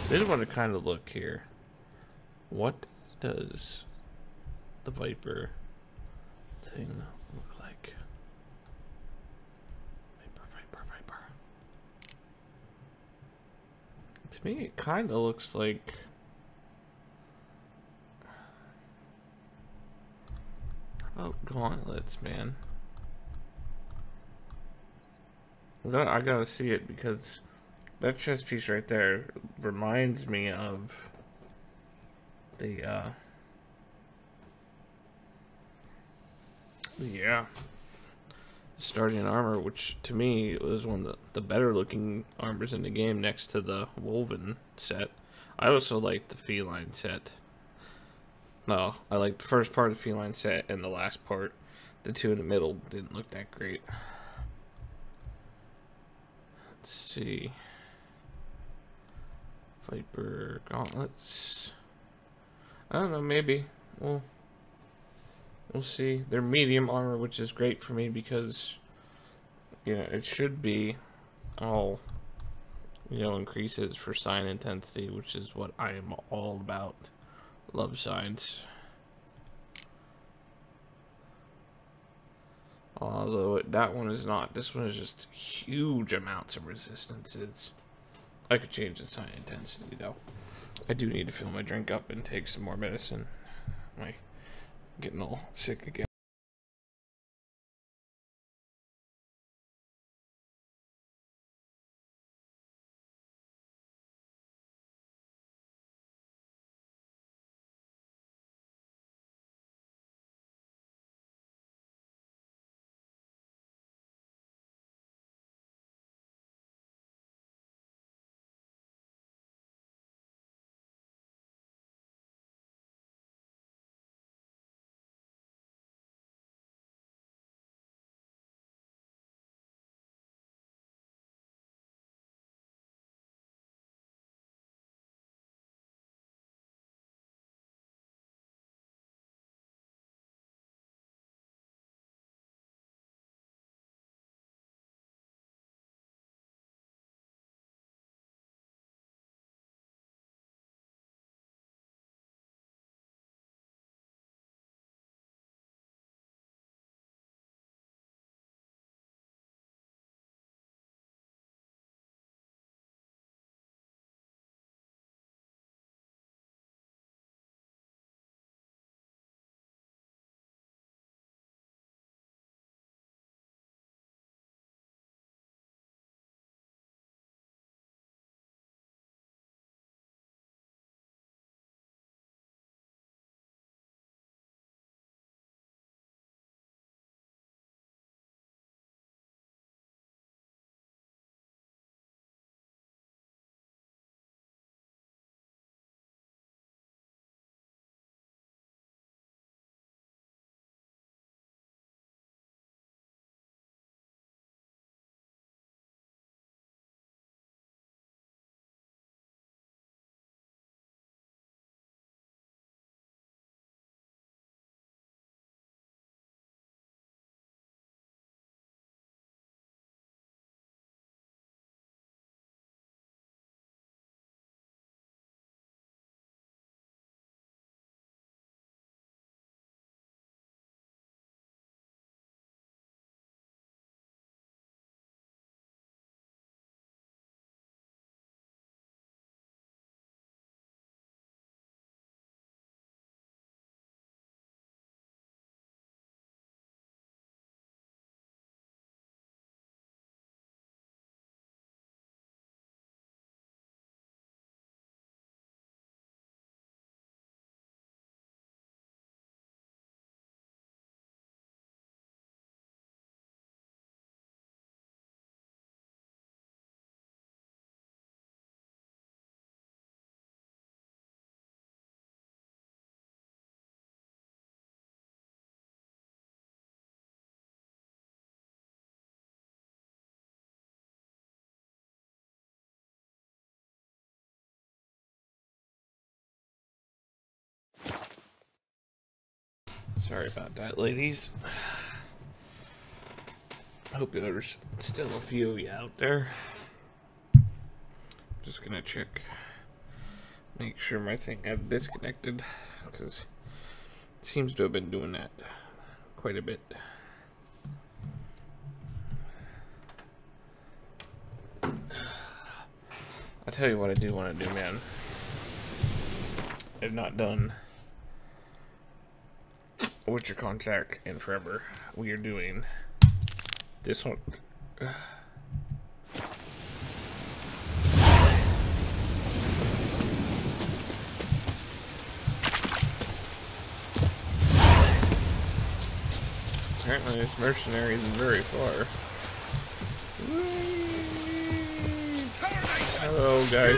I did want to kind of look here. What does the Viper thing look like? Viper. To me, it kind of looks like... Oh, gauntlets, man. I gotta see it because that chest piece right there reminds me of the, yeah. starting armor, which to me was one of the better looking armors in the game next to the woven set. I also liked the feline set. No, I liked the first part of the feline set and the last part. The two in the middle didn't look that great. Let's see. Viper gauntlets. I don't know, maybe. We'll see. They're medium armor, which is great for me because, you know, it should be all, you know, increases for sign intensity, which is what I am all about. Love signs. Although that one is not. This one is just huge amounts of resistances. I could change the sign intensity though. I do need to fill my drink up and take some more medicine. I'm getting all sick again. Sorry about that, ladies. Hope there's still a few of you out there. Just gonna check, make sure my thing got disconnected, because it seems to have been doing that quite a bit. I'll tell you what I do want to do, man. I've not done Witcher Contact in forever. We are doing this one. Apparently This mercenary isn't very far. Hello, guys.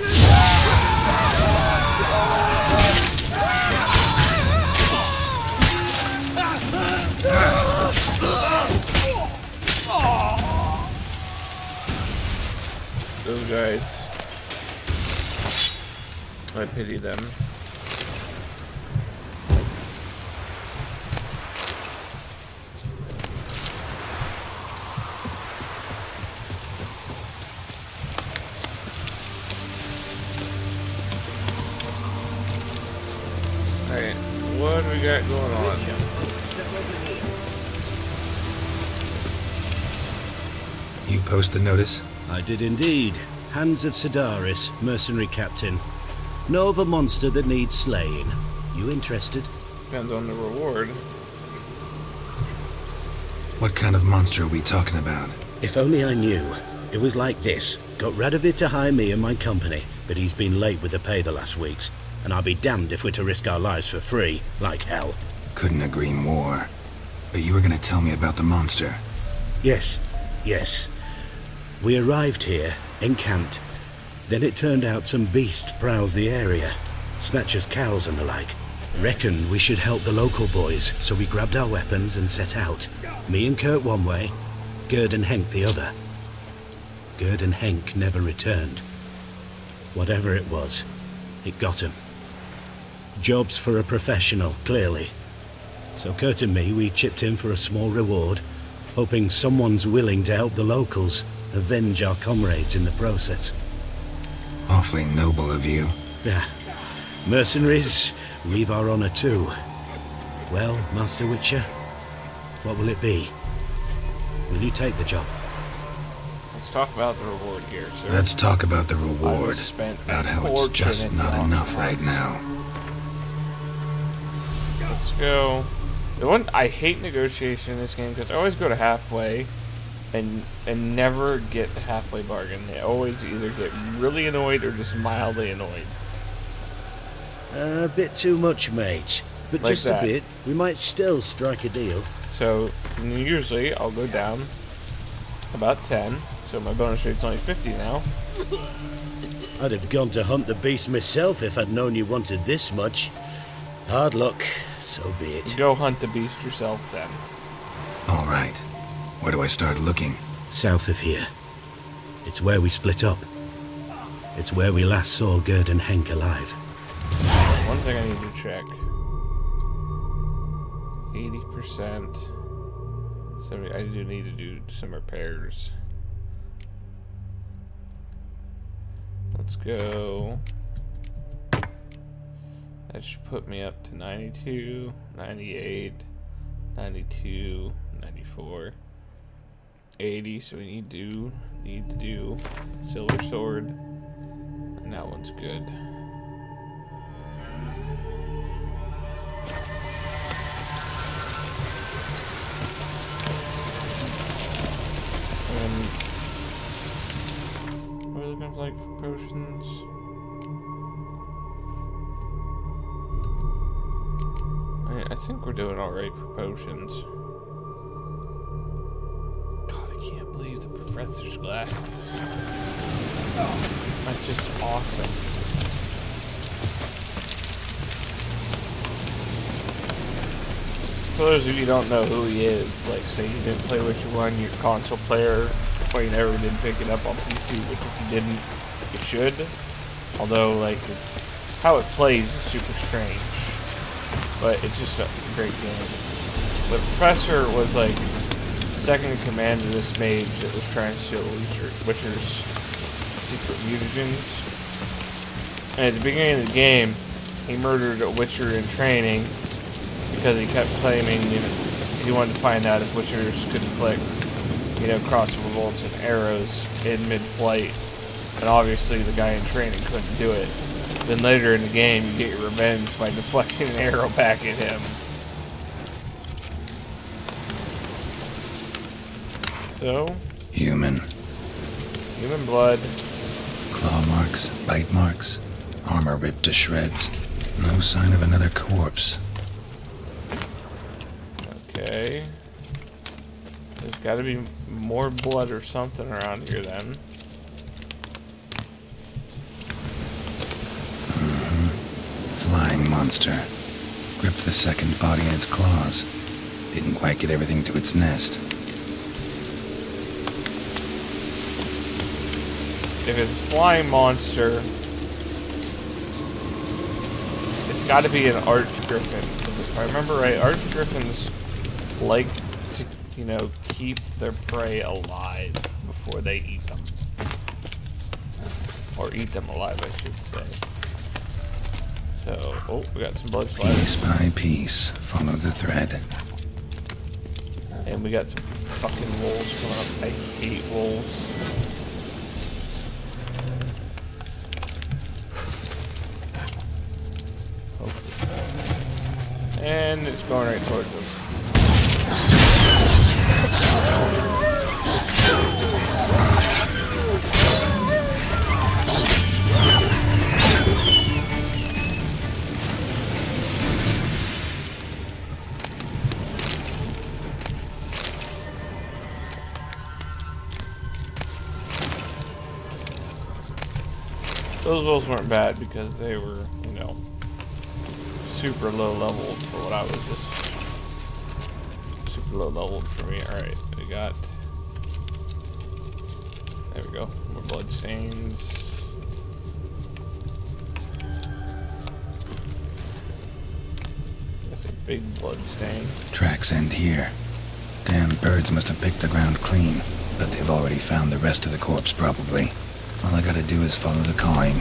Those guys. I pity them. Alright, what do we got going on? You post the notice? I did indeed. Hands of Sedaris, mercenary captain. Know of a monster that needs slaying. You interested? Depends on the reward. What kind of monster are we talking about? If only I knew. It was like this. Got Radovid to hire me and my company, but he's been late with the pay the last weeks. And I'll be damned if we're to risk our lives for free, like hell. Couldn't agree more. But you were gonna tell me about the monster. Yes. We arrived here, encamped. Then it turned out some beast prowls the area. Snatchers cows and the like. Reckoned we should help the local boys, so we grabbed our weapons and set out. Me and Kurt one way, Gerd and Henk the other. Gerd and Henk never returned. Whatever it was, it got him. Jobs for a professional, clearly. So Kurt and me, we chipped in for a small reward, hoping someone's willing to help the locals avenge our comrades in the process. Awfully noble of you. Yeah. Mercenaries, we've our honor too. Well, Master Witcher, what will it be? Will you take the job? Let's talk about the reward here, sir. Let's talk about the reward. About how it's just not enough right now. Let's go. The one I hate negotiation in this game because I always go to halfway and never get the halfway bargain. They always either get really annoyed or just mildly annoyed. A bit too much, mate. But Like just that. a bit. We might still strike a deal. So usually I'll go down about 10. So my bonus rate's only 50 now. I'd have gone to hunt the beast myself if I'd known you wanted this much. Hard luck, so be it. Go hunt the beast yourself then. All right. Where do I start looking? South of here. It's where we split up. It's where we last saw Gerd and Henk alive. One thing I need to check. 80%. 70. I do need to do some repairs. Let's go. That should put me up to 92, 98, 92, 94, 80. So we need to do Silver Sword, and that one's good. What are the guns like for potions? I think we're doing alright for potions. God, I can't believe the professor's glasses. That's just awesome. For those of you who don't know who he is, like say you didn't play Witcher 1, you're a console player, or you never did pick it up on PC, which if you didn't, you should. Although, like, how it plays is super strange. But it's just a great game. The professor was like second in command to this mage that was trying to steal Witcher's secret mutagens. And at the beginning of the game, he murdered a Witcher in training because he kept claiming, you know, he wanted to find out if Witchers could inflict, you know, crossbow bolts and arrows in mid-flight. And obviously the guy in training couldn't do it. Then later in the game, you get your revenge by deflecting an arrow back at him. So? Human. Human blood. Claw marks, bite marks, armor ripped to shreds. No sign of another corpse. Okay. Gotta be more blood or something around here then. Flying monster. Gripped the second body in its claws. Didn't quite get everything to its nest. If it's a flying monster, it's got to be an archgriffin. If I remember right, archgriffins like to, you know, keep their prey alive before they eat them. Or eat them alive, I should say. So, oh, we got some blood splatter. Piece by piece, follow the thread. And we got some fucking wolves coming up. I hate wolves. And it's going right towards us. Those wolves weren't bad because they were, you know, super low leveled for what I was just super low leveled for me. Alright, we got, there we go, more blood stains. That's a big blood stain. Tracks end here. Damn birds must have picked the ground clean, but they've already found the rest of the corpse probably. All I gotta do is follow the cawing.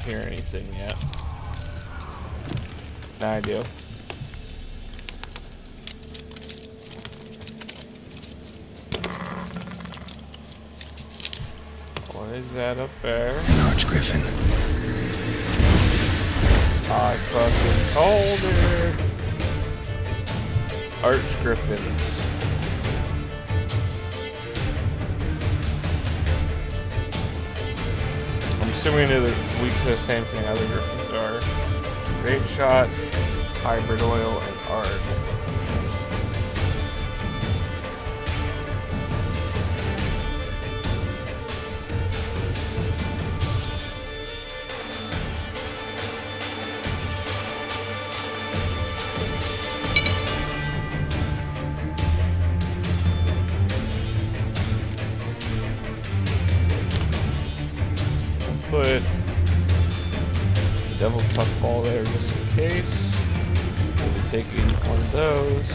Hear anything yet? No idea. What is that up there? An archgriffin. I fucking told it. Archgriffins. I'm assuming they're weak to the same thing other griffins are. Grape shot, hybrid oil, and ard. Put the devil puck ball there just in case. We'll be taking one of those.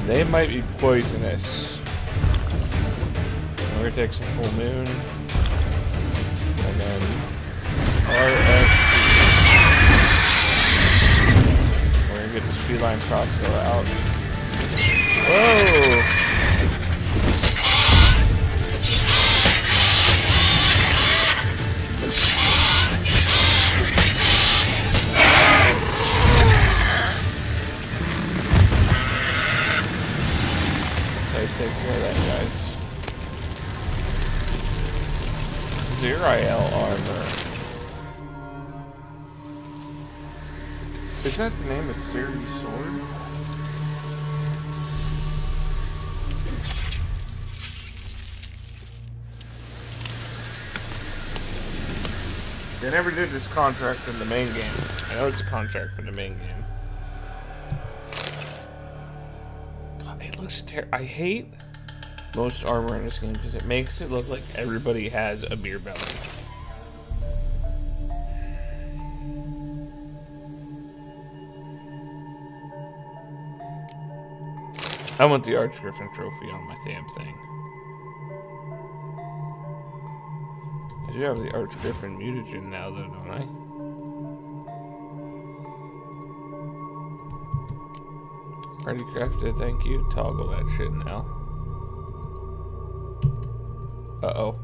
They might be poisonous. We're gonna take some full moon. And then RF. We're gonna get the speedline crossbow out. Whoa! Take care of that, guys. Zeriel armor. Is that the name of Ciri's sword? They never did this contract in the main game. I know it's a contract in the main game. It looks I hate most armor in this game because it makes it look like everybody has a beer belly. I want the Archgriffin trophy on my damn thing. I do have the Archgriffin mutagen now though, don't I? Already crafted, thank you. Toggle that shit now. Uh-oh.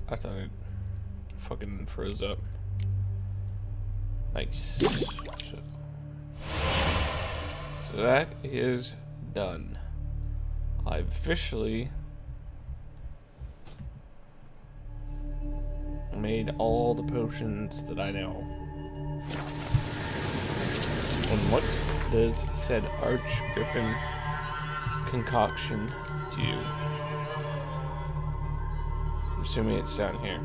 I thought it fucking froze up. Nice. So that is done. I've officially made all the potions that I know. And what does said Archgriffin concoction do? I'm assuming it's down here.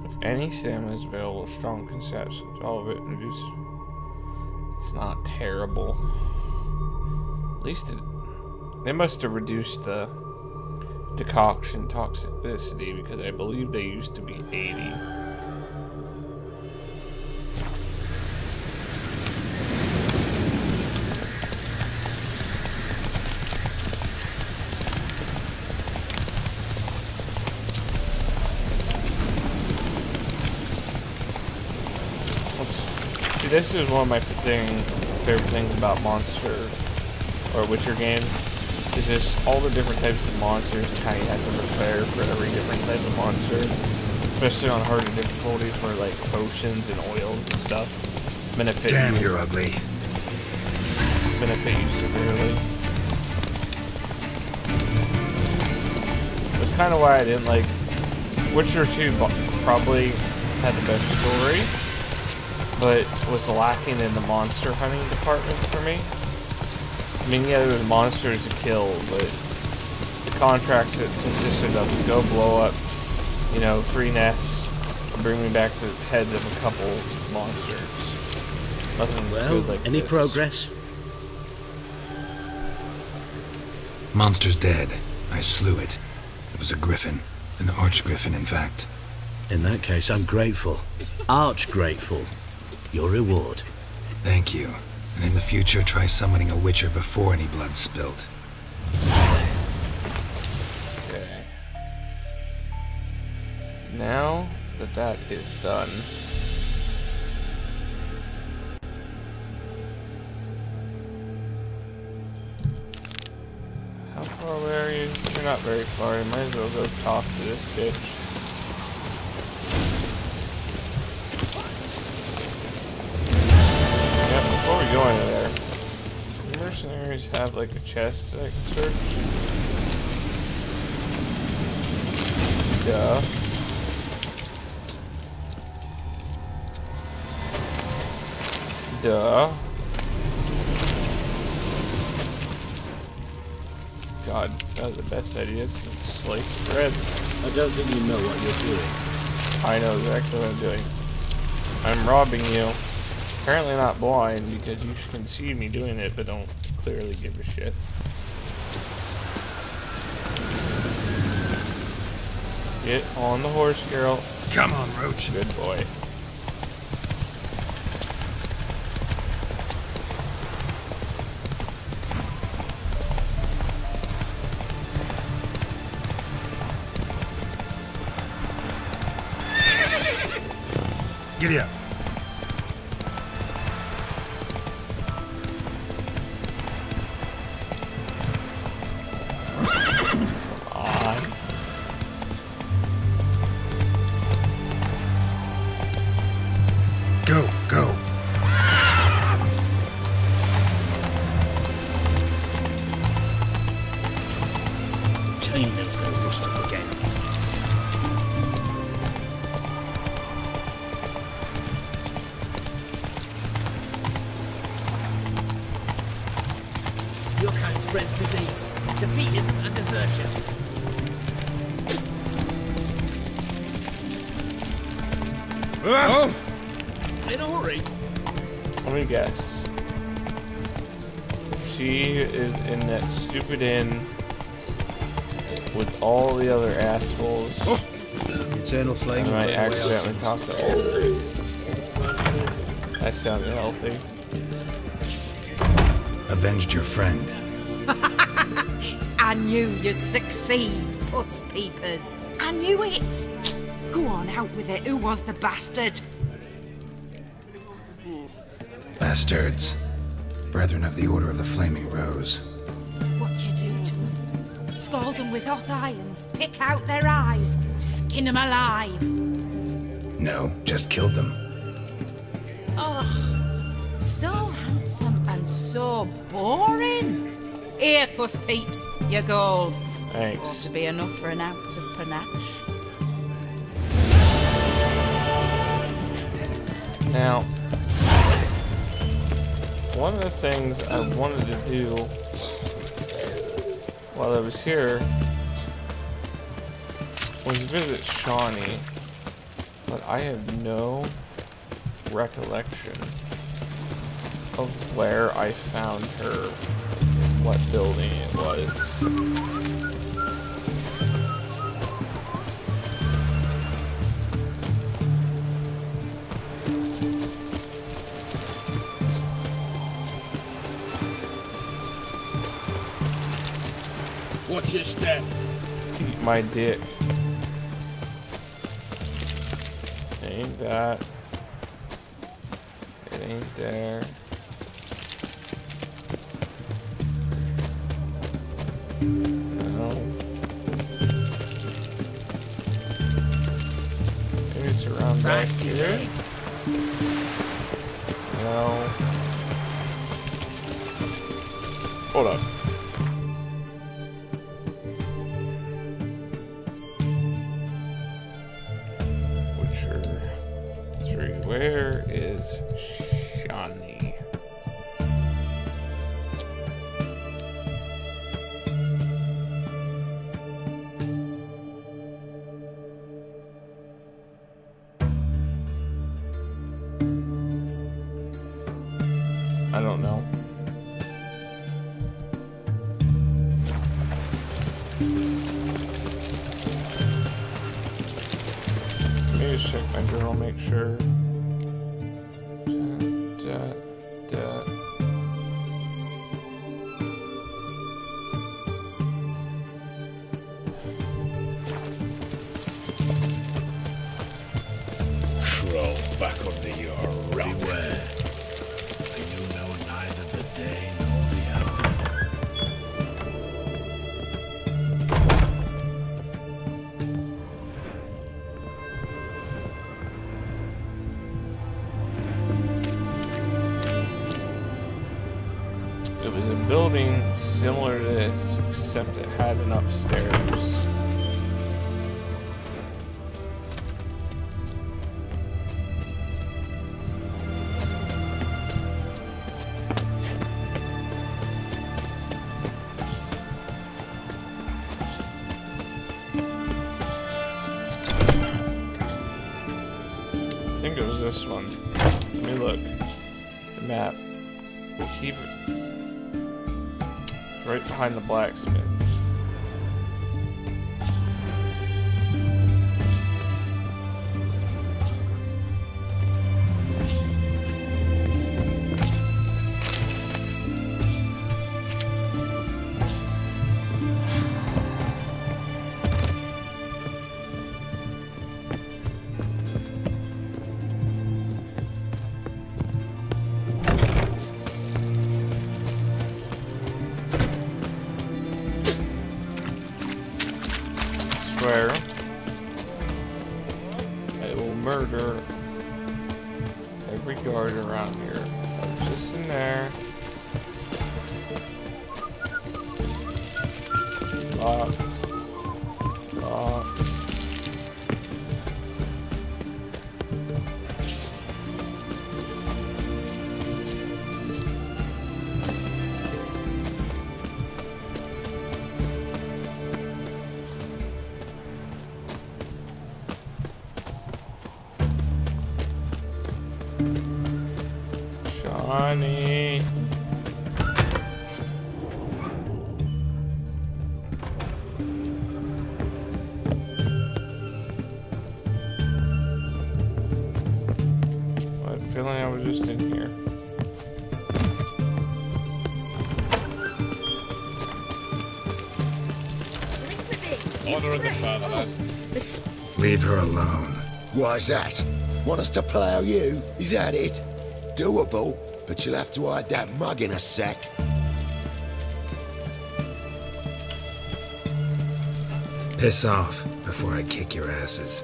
If any stamina is available, strong conceptions, all of it reduce. It's not terrible. At least they must have reduced the decoction toxicity, because I believe they used to be 80. See, this is one of my favorite things about Monster or Witcher games. Is just all the different types of monsters and how you have to prepare for every different type of monster. Especially on harder difficulties where like potions and oils and stuff benefit you. Damn, you're ugly. Benefit you severely. That's kind of why I didn't like Witcher 2 probably had the best story, but was lacking in the monster hunting departments for me. I mean, yeah, there was monsters to kill, but the contracts that consisted of go blow up, you know, 3 nests and bring me back the heads of a couple monsters. Nothing good like any this. progress? Monster's dead. I slew it. It was a griffin. An archgriffin, in fact. In that case, I'm grateful. Arch grateful. Your reward. Thank you. And in the future, try summoning a witcher before any blood's spilled. Okay. Now that that is done, how far away are you? You're not very far. You might as well go talk to this bitch. Before we go into there, do mercenaries have like a chest that I can search? Duh. Duh. God, that was the best idea since sliced bread. I don't think you know what you're doing. I know exactly what I'm doing. I'm robbing you. Apparently not blind, because you can see me doing it, but don't clearly give a shit. Get on the horse, girl. Come on, Roach. Good boy. Giddy up. Spreads disease, defeatism and desertion. Oh! In a hurry. Let me guess. She is in that stupid inn with all the other assholes. Eternal flame. I might accidentally talk to her. That sounded healthy. Avenged your friend. I knew you'd succeed, puss peepers. I knew it. Go on, out with it. Who was the bastard? Bastards. Brethren of the Order of the Flaming Rose. What'd you do to them? Scald them with hot irons, pick out their eyes, skin them alive. No, just killed them. Oh, so handsome and so boring. Here, puss peeps, your gold. Thanks. Ought to be enough for an ounce of panache. Now, one of the things I wanted to do while I was here was visit Shawnee, but I have no recollection of where I found her, what building it was. Watch your step. Eat my dick. It ain't that. It ain't there. No. Maybe it's around back here. No. Hold up. Where is Shawnee? I don't know. Maybe just check my journal, make sure. Crawl back under your rock. Beware, for you know neither the day nor the hour. It was a building similar to this, except it had an upstairs. I think it was this one. Let me look. The map. We'll keep it right behind the blacksmith. Where I will murder every guard around here. Just in there. Locked. Locked. Shawnee. I had a feeling I was just in here. Order of the fatherland. Leave her alone. Why's that? Want us to plough you? Is that it? Doable, but you'll have to hide that mug in a sack. Piss off before I kick your asses.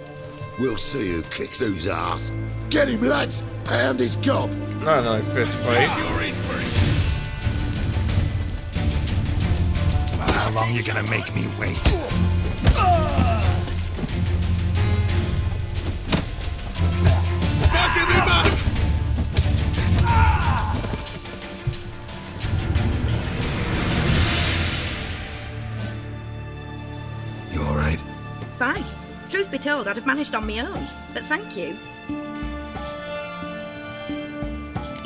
We'll see who kicks whose ass. Get him, lads! Pound his gob! Not another fist fight. You're in for it. Well, how long you gonna make me wait? Back in the back! Truth be told, I'd have managed on my own, but thank you.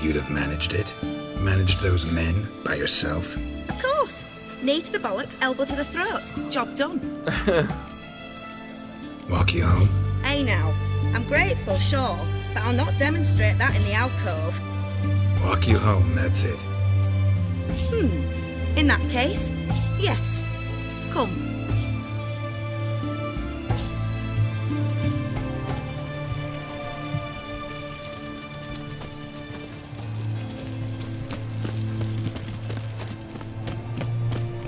You'd have managed it? Managed those men by yourself? Of course. Knee to the bollocks, elbow to the throat. Job done. Walk you home? Hey now, I'm grateful, sure, but I'll not demonstrate that in the alcove. Walk you home, that's it. In that case, yes. Come.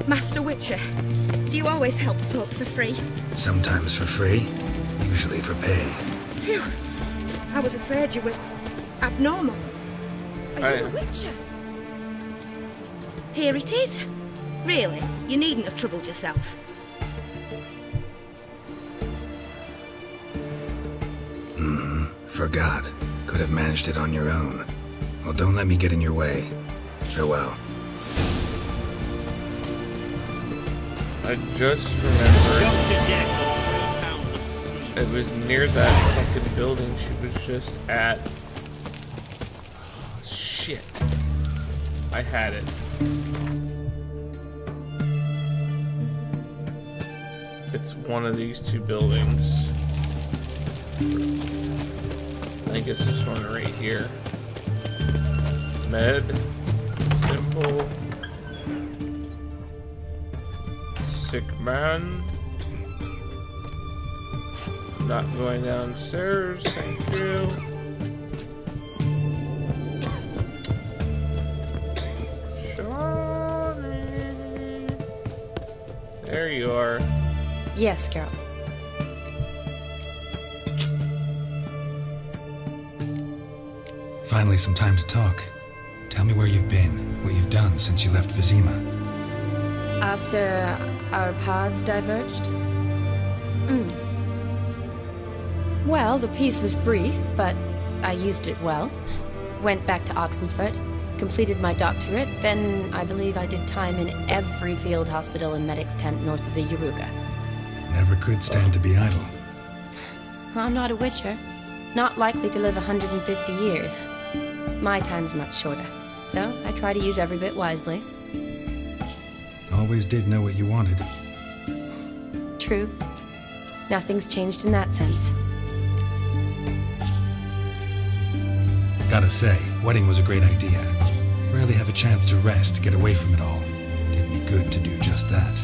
Master Witcher, do you always help folk for free? Sometimes for free, usually for pay. Phew. I was afraid you were abnormal. Are you a Witcher? Here it is. Really, you needn't have troubled yourself. Forgot. Could have managed it on your own. Well, don't let me get in your way. Farewell. I just remembered it was near that fucking building she was just at. Oh, shit. I had it. It's one of these two buildings. I think it's this one right here. Med. Simple. Sick man. Not going downstairs, thank you. Shawnee. There you are. Yes, Geralt. Finally some time to talk. Tell me where you've been, what you've done since you left Vizima. After our paths diverged? Well, the peace was brief, but I used it well. Went back to Oxenfurt, completed my doctorate, then I believe I did time in every field hospital and medic's tent north of the Yaruga. Never could stand to be idle. I'm not a Witcher. Not likely to live 150 years. My time's much shorter, so I try to use every bit wisely. Always did know what you wanted. True. Nothing's changed in that sense. Gotta say, wedding was a great idea. Rarely have a chance to rest, get away from it all. It'd be good to do just that.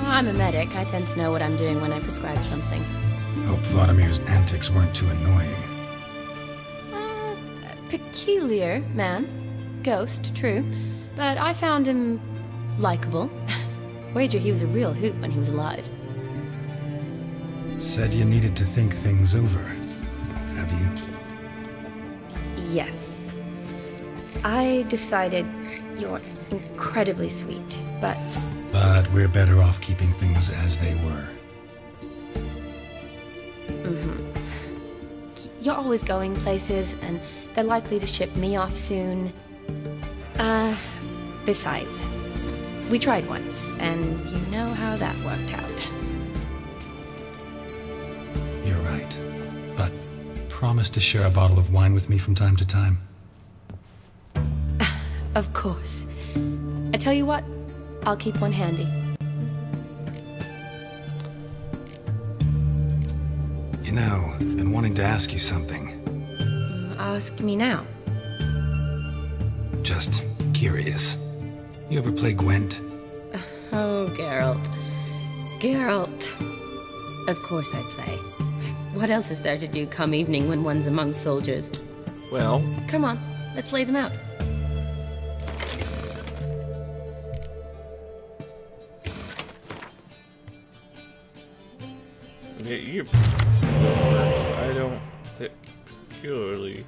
I'm a medic. I tend to know what I'm doing when I prescribe something. Hope Vladimir's antics weren't too annoying. Peculiar man. Ghost, true. But I found him likable. Wager he was a real hoot when he was alive. Said you needed to think things over. Have you? Yes. I decided you're incredibly sweet, but... But we're better off keeping things as they were. You're always going places, and they're likely to ship me off soon. Besides, we tried once, and you know how that worked out. You're right. But promise to share a bottle of wine with me from time to time. Of course. I tell you what, I'll keep one handy. You know, been wanting to ask you something. Ask me now. Just curious. You ever play Gwent? Oh, Geralt. Geralt. Of course I play. What else is there to do come evening when one's among soldiers? Well... Come on, let's lay them out. Yeah, you go first. I don't particularly...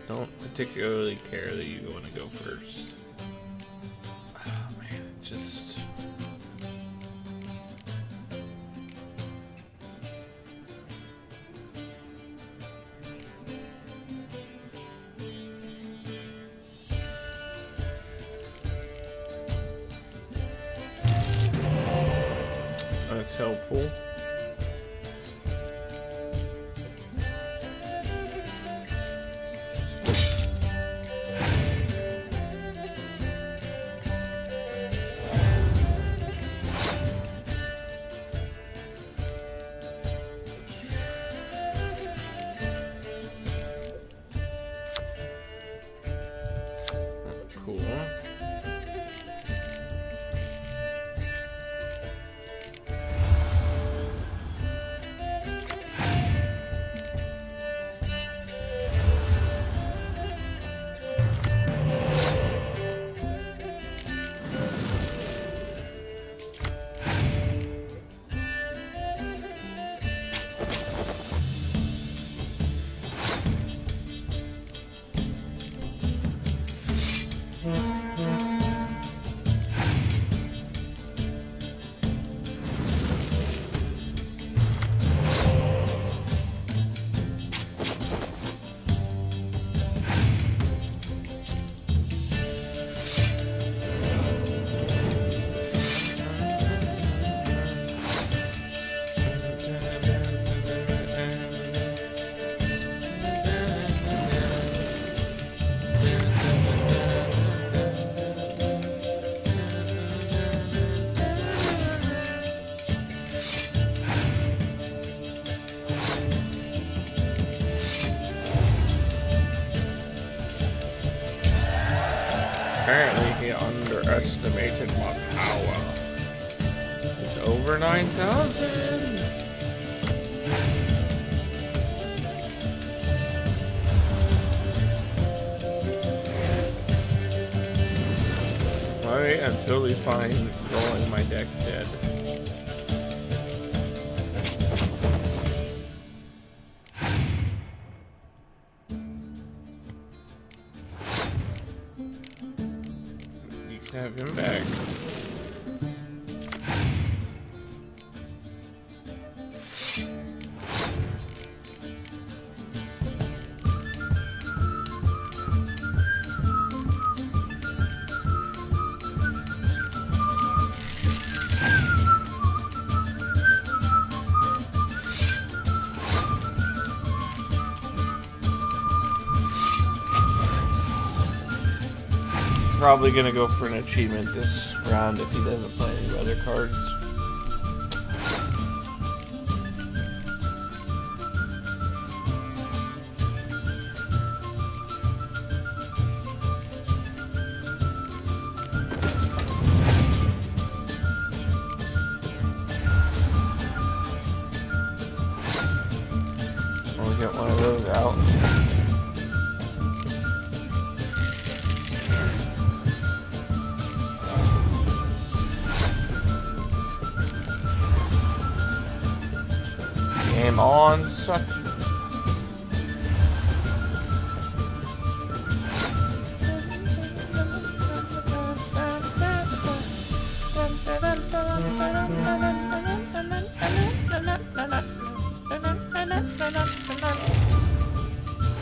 Don't particularly care that you want to go first. Oh man, just... That's helpful. cool. Apparently he underestimated my power. It's over 9,000! I am totally fine rolling my deck dead. You can have him back. Probably gonna go for an achievement this round if he doesn't play any other cards. I'll get one of those out. Game on, suck.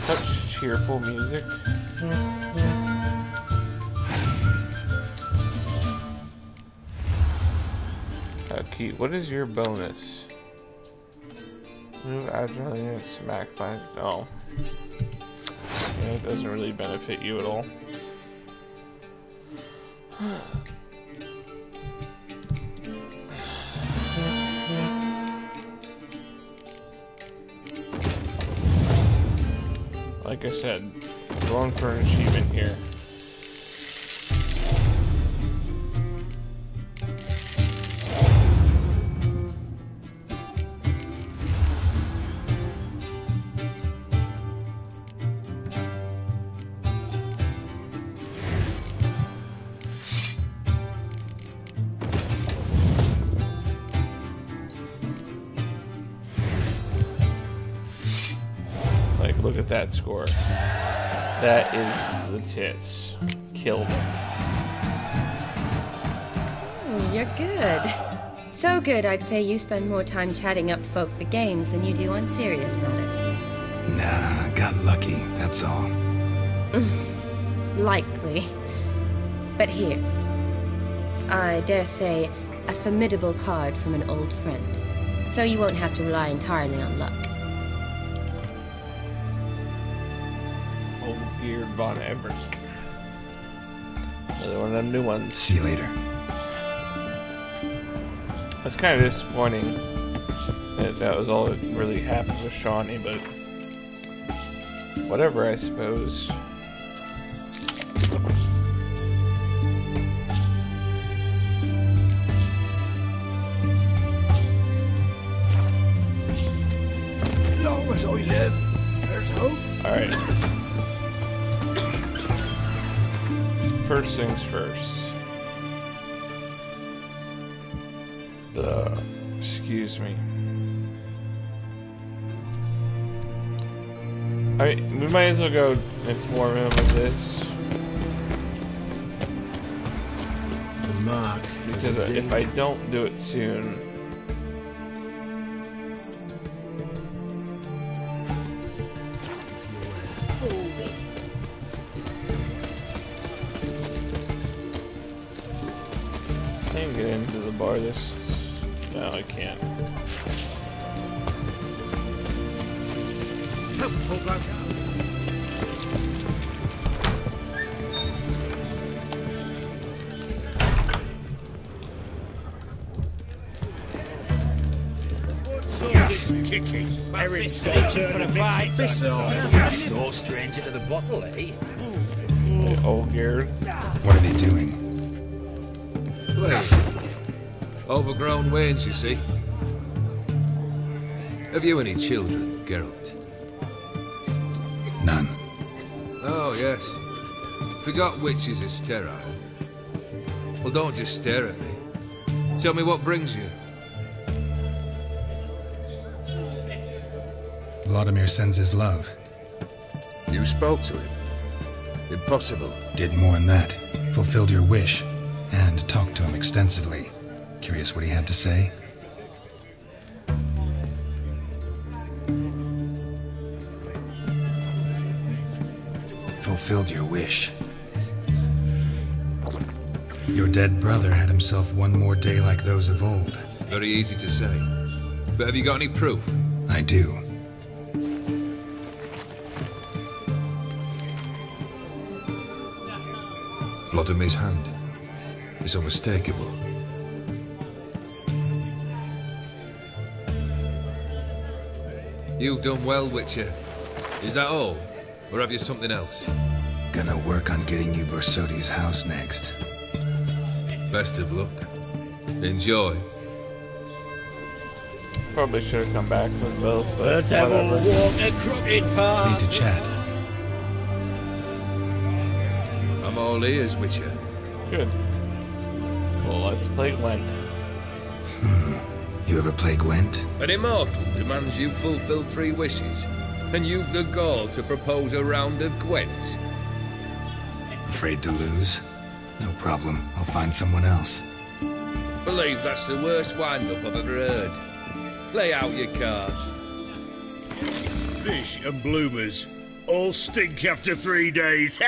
Such cheerful music. How cute. What is your bonus? Move agile unit smack by. Oh. Yeah, it doesn't really benefit you at all. Like I said, going for an achievement here. Look at that score. That is the tits. Killed him. You're good. So good, I'd say you spend more time chatting up folk for games than you do on serious matters. Nah, got lucky, that's all. Likely. But here. I dare say, a formidable card from an old friend. So you won't have to rely entirely on luck. Geared Von Everest. Another one of them new ones. See you later. That's kind of disappointing that was all that really happened with Shawnee, but whatever, I suppose. first things first. Excuse me. Alright, we might as well go inform him of this. Mark. Because if I don't do it soon... I can't get into the bar this... No, I can't. Kicking. Eric's searching for a fight. No stranger to the bottle, eh? Old Garrett. What are they doing? Play. Overgrown wains, you see. Have you any children, Geralt? None. Oh, yes. Forgot witches are sterile. Well, don't just stare at me. Tell me what brings you. Vladimir sends his love. You spoke to him? Impossible. Did more than that. Fulfilled your wish. And talked to him extensively. Curious what he had to say? Fulfilled your wish. Your dead brother had himself one more day like those of old. Very easy to say. But have you got any proof? I do. Vladimir's hand is unmistakable. You've done well, Witcher. Is that all? Or have you something else? Gonna work on getting you Bersodi's house next. Best of luck. Enjoy. Probably should have come back with both, but Let's have a walk a crooked path. Need to chat. I'm all ears, Witcher. Good. Well, let's play Gwent. You ever play Gwent? An immortal demands you fulfill 3 wishes, and you've the gall to propose a round of Gwent. Afraid to lose? No problem. I'll find someone else. Believe that's the worst wind-up I've ever heard. Lay out your cards. Fish and bloomers all stink after 3 days.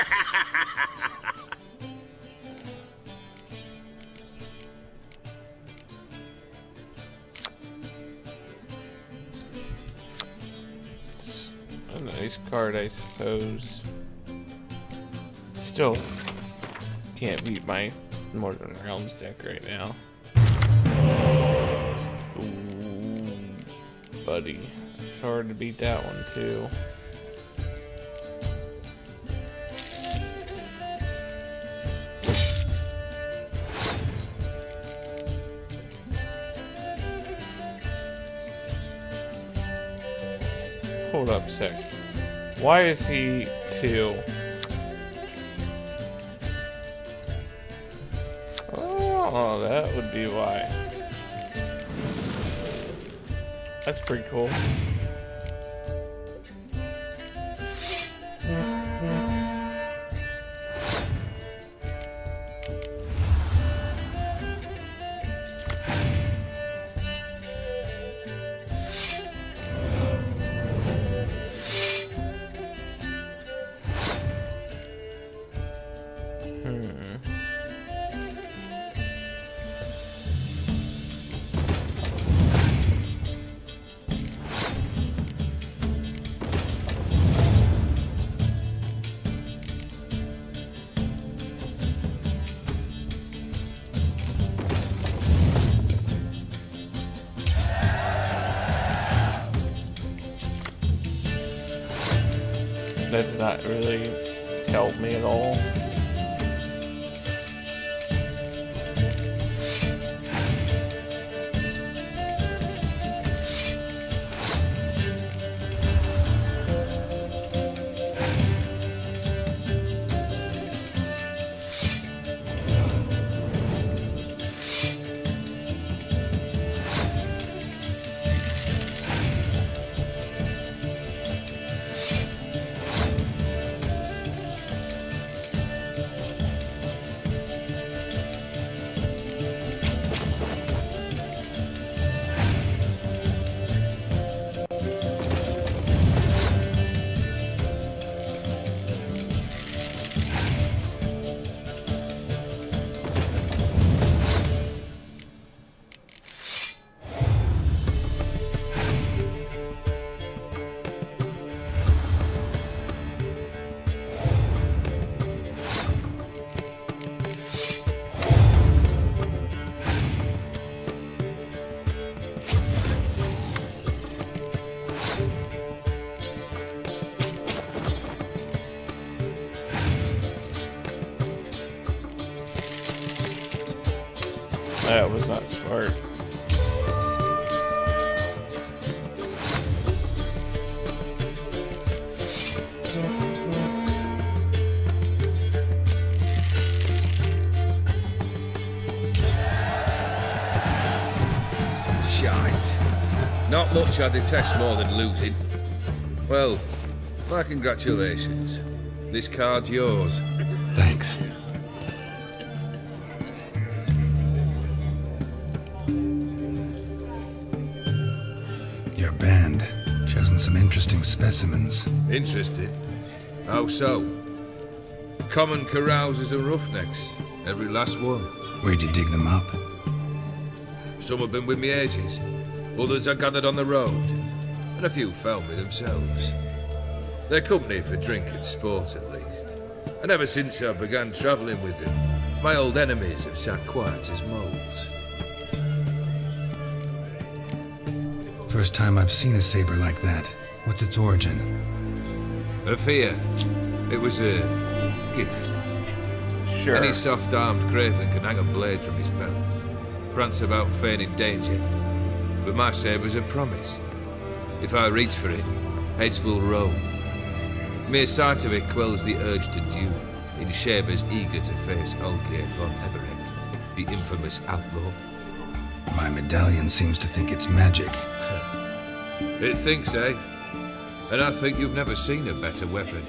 A nice card, I suppose. Still can't beat my Northern Realms deck right now. Ooh, buddy. It's hard to beat that one, too. Hold up a sec. Why is he 2? Oh, that would be why. That's pretty cool. That did not really help me at all. That was not smart. Shite. Not much I detest more than losing. Well, my congratulations. This card's yours. Thanks. Your band. Chosen some interesting specimens. Interested? How so? Common carousers and roughnecks. Every last one. Where'd you dig them up? Some have been with me ages. Others I gathered on the road. And a few found me themselves. They're company for drink and sport, at least. And ever since I began travelling with them, my old enemies have sat quiet as moles. First time I've seen a saber like that. What's its origin? A fear. It was a gift. Sure. Any soft-armed craven can hang a blade from his belt, prance about feigning danger. But my saber's a promise. If I reach for it, heads will roll. Mere sight of it quells the urge to duel, in shavers eager to face Olgierd von Everett, the infamous outlaw. My medallion seems to think it's magic. It thinks, eh? And I think you've never seen a better weapon.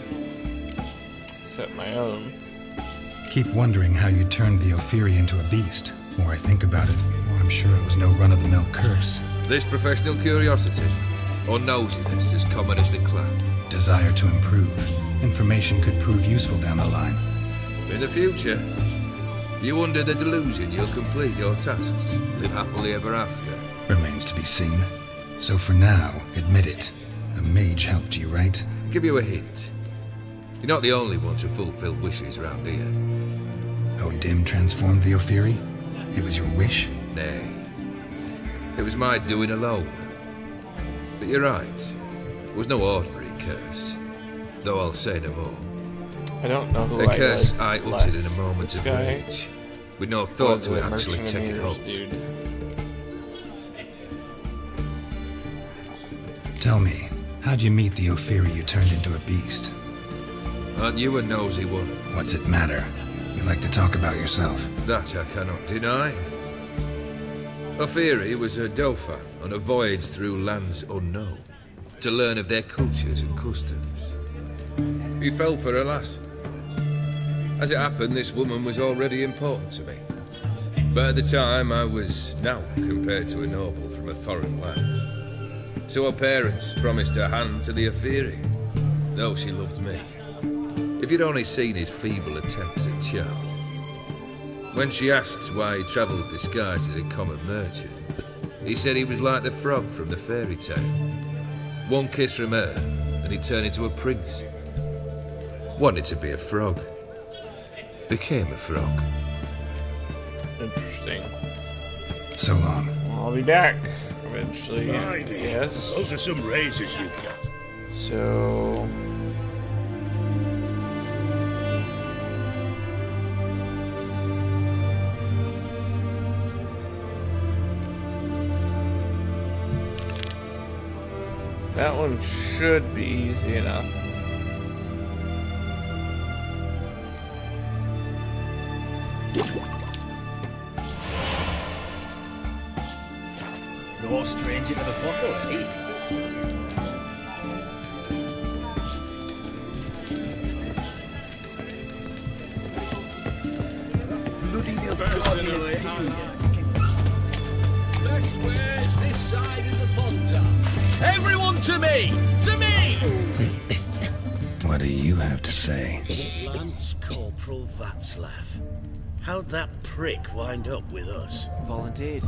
Except my own. Keep wondering how you turned the Ophiri into a beast. The more I think about it, the more I'm sure it was no run-of-the-mill curse. This professional curiosity, or nosiness as common as the clan. Desire to improve. Information could prove useful down the line. In the future, you under the delusion you'll complete your tasks, live happily ever after. Remains to be seen. So for now, admit it. A mage helped you, right? Give you a hint. You're not the only one to fulfill wishes round here. Dim transformed the Ophiri? It was your wish? Nay. It was my doing alone. But you're right. It was no ordinary curse. Though I'll say no more. I don't know who a curse I uttered in a moment this of guy, rage, with no thought to actually take it hold. Dude. Tell me, how'd you meet the Ophiri you turned into a beast? Aren't you a nosy one? What's it matter? You like to talk about yourself. That I cannot deny. Ophiri was a Dauphin on a voyage through lands unknown, to learn of their cultures and customs. He fell for a lass. As it happened, this woman was already important to me. But at the time, I was now compared to a noble from a foreign land. So her parents promised her hand to the Ophiri, though she loved me. If you'd only seen his feeble attempts at charm. When she asked why he travelled disguised as a common merchant, he said he was like the frog from the fairy tale. One kiss from her, and he turned into a prince. Wanted to be a frog. Became a frog. Interesting. So long. I'll be back eventually. Blimey, Yes. those are some razors you've got. So. That one should be easy enough. No stranger to the bottle, eh? Bloody Personally, best ways this side of the Pontar. Everyone to me! To me! What do you have to say? Lance Corporal Václav. How'd that prick wind up with us? Volunteered.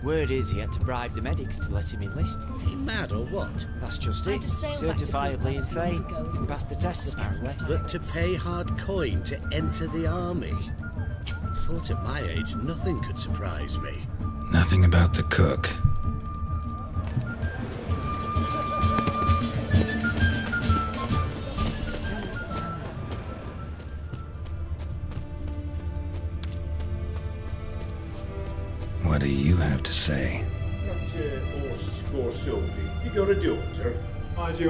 Word is he had to bribe the medics to let him enlist. He mad or what? That's just it. Certifiably insane. Passed the tests apparently. But to pay hard coin to enter the army? Thought at my age nothing could surprise me. Nothing about the cook. What do you have to say? That horse or somebody. You got a daughter? Why do you...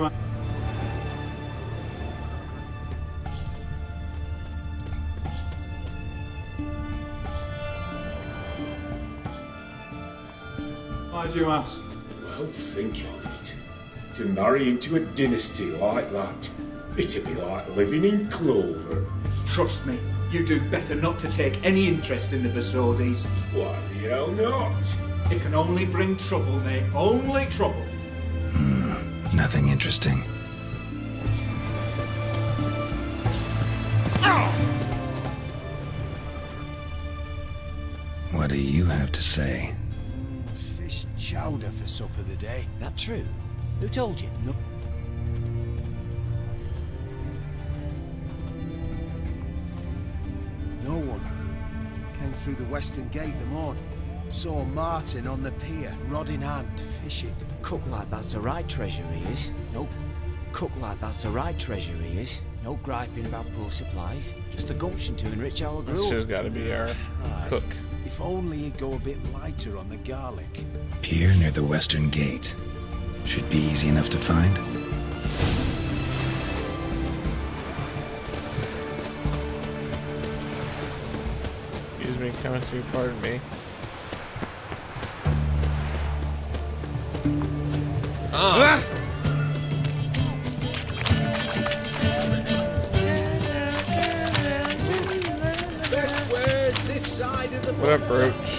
Why'd you ask? Well, think on it. To marry into a dynasty like that, it'd be like living in clover. Trust me, you do better not to take any interest in the Besodis. Why the hell not? It can only bring trouble, mate. Only trouble. Nothing interesting. What do you have to say? Fish chowder for supper the day. That true? Who told you? No. No one. Came through the western gate the morning. Saw Martin on the pier, rod in hand, fishing. Cook like that's the right treasure he is. Nope. Cook like that's the right treasure he is. No griping about poor supplies. Just the gumption to enrich our This group. has got to be our cook. If only he'd go a bit lighter on the garlic. Pier near the western gate. Should be easy enough to find. Excuse me, coming through, pardon me. Ah! Best words this side of the What up, Roach?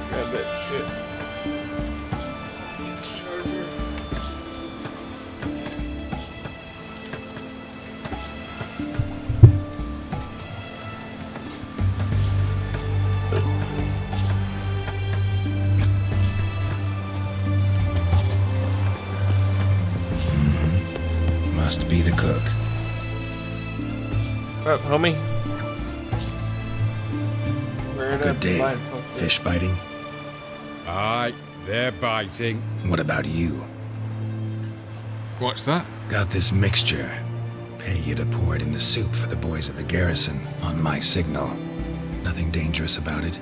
Grab that shit. Charger. Must be the cook. What up, homie? Good day. Fish biting? Aye, they're biting. What about you? What's that? Got this mixture. Pay you to pour it in the soup for the boys at the garrison, on my signal. Nothing dangerous about it.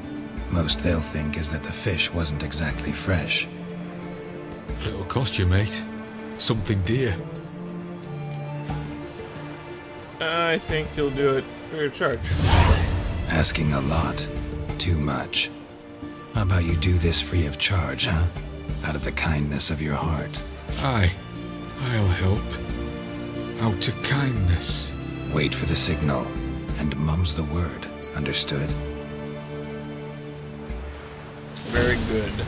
Most they'll think is that the fish wasn't exactly fresh. It'll cost you, mate. Something dear. I think you'll do it free of charge. Asking a lot. Too much. How about you do this free of charge, huh? Out of the kindness of your heart. Aye, I'll help. Out of kindness. Wait for the signal, and mum's the word. Understood? Very good.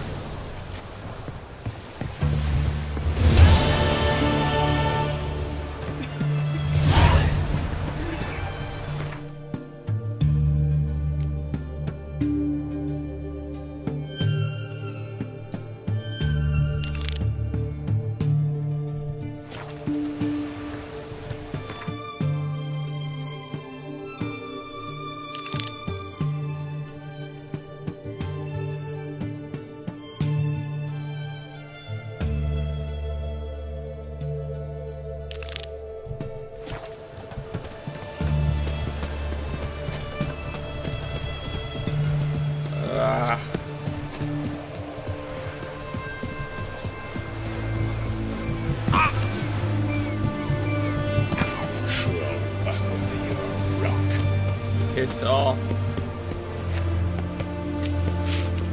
Piss off.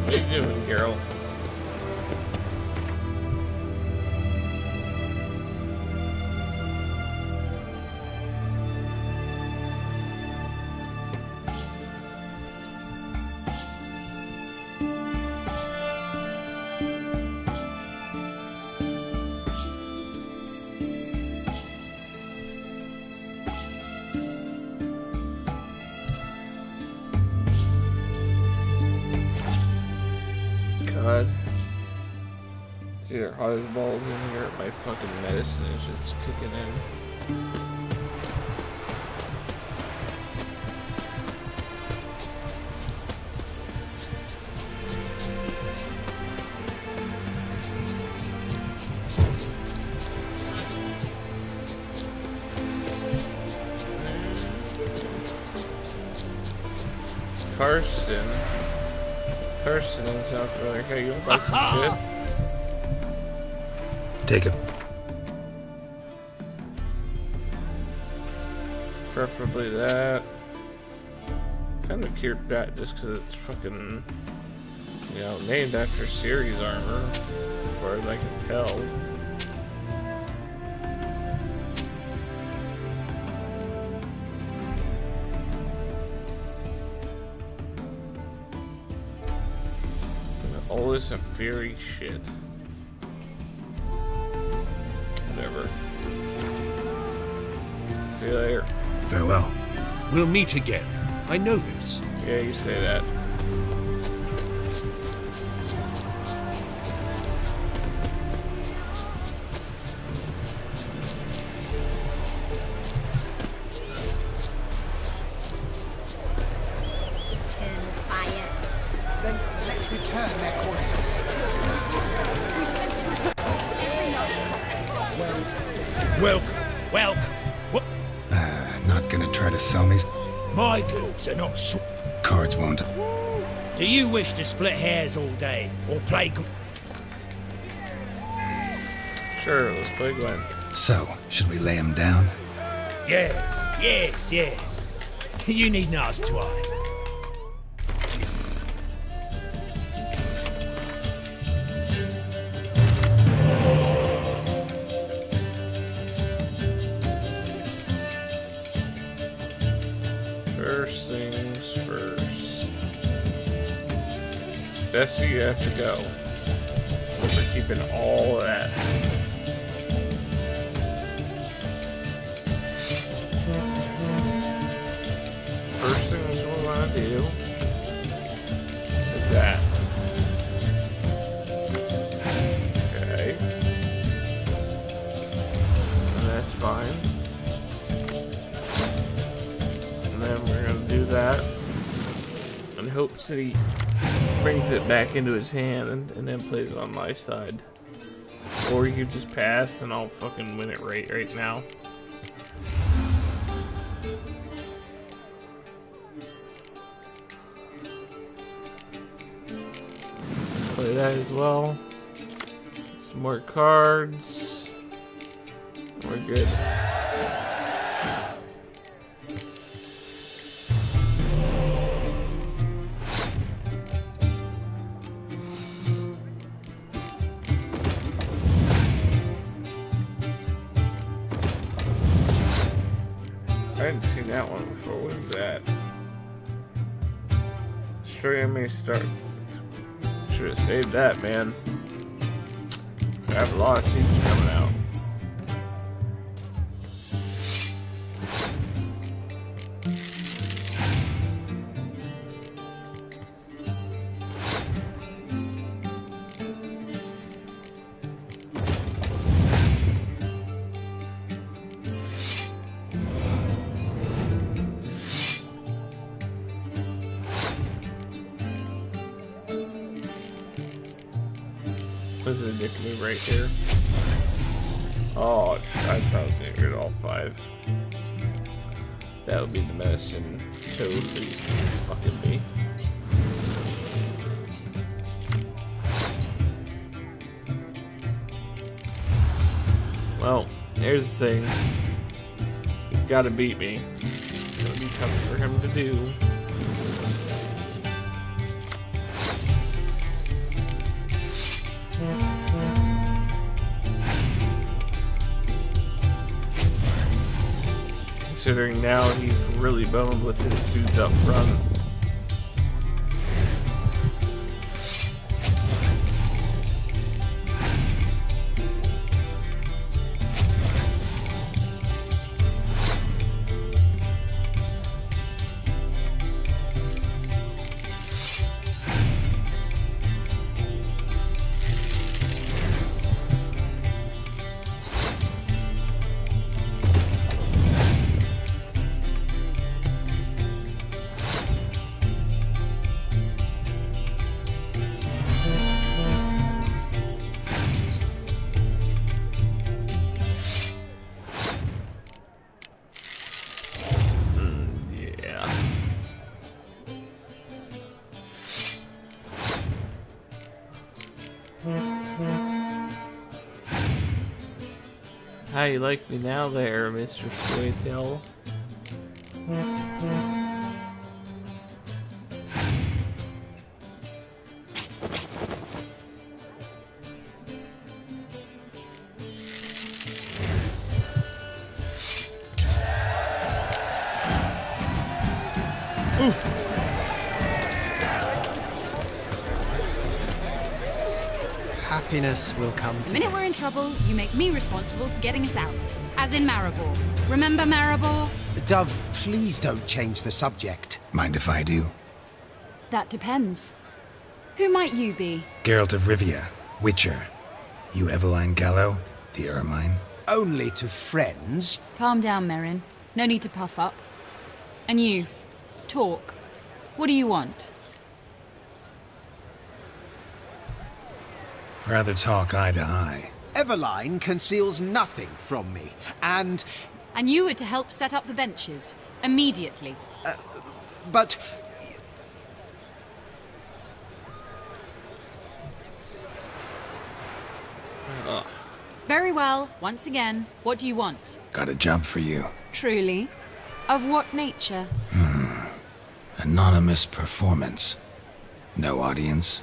What are you doing, Carol? God. It's either hot as balls in here or my fucking medicine is just kicking in. Karsten. Karsten in South America, you want to buy some shit? Take it. Preferably that. Kind of cute that just because it's fucking, you know, named after series armor, as far as I can tell. All this fairy shit. Whatever. See you later. Farewell. We'll meet again. I know this. Yeah, you say that. Turn fire. Then let's return their quarters. Welcome. What? Not gonna try to sell me. My goods are not so. Cards won't. Do you wish to split hairs all day or play? Sure, let's play Gwen. So, should we lay him down? Yes. You needn't ask twice. First things first. Bessie, you have to go. We're keeping all of that. First things we want to do is that. Okay. And that's fine. And then we're going to do that. And hopes that he brings it back into his hand and then plays it on my side. Or you just pass and I'll fucking win it right now. Play that as well. Some more cards. We're good. I hadn't seen that one before. What is that? Destroy enemy start. Should have saved that, man. I have a lot of siege coming out. This is a dick move right here. Oh, I thought I was gonna get rid of all 5. That would be the medicine. So please fucking me. Well, here's the thing. He's gotta beat me. It's gonna be tough for him to do. Considering now he's really boned with his dudes up front. How you like me now there, Mr. Swaytail? Happiness will come to The minute we're in trouble, you make me responsible for getting us out. As in Maribor. Remember Maribor? Dove, please don't change the subject. Mind if I do? That depends. Who might you be? Geralt of Rivia, Witcher. You Eveline Gallo, the Ermine? Only to friends. Calm down, Merrin. No need to puff up. And you, talk. What do you want? Rather talk eye to eye. Eveline conceals nothing from me, and... And you were to help set up the benches. Immediately. But... Very well. Once again, what do you want? Got a job for you. Truly? Of what nature? Anonymous performance. No audience.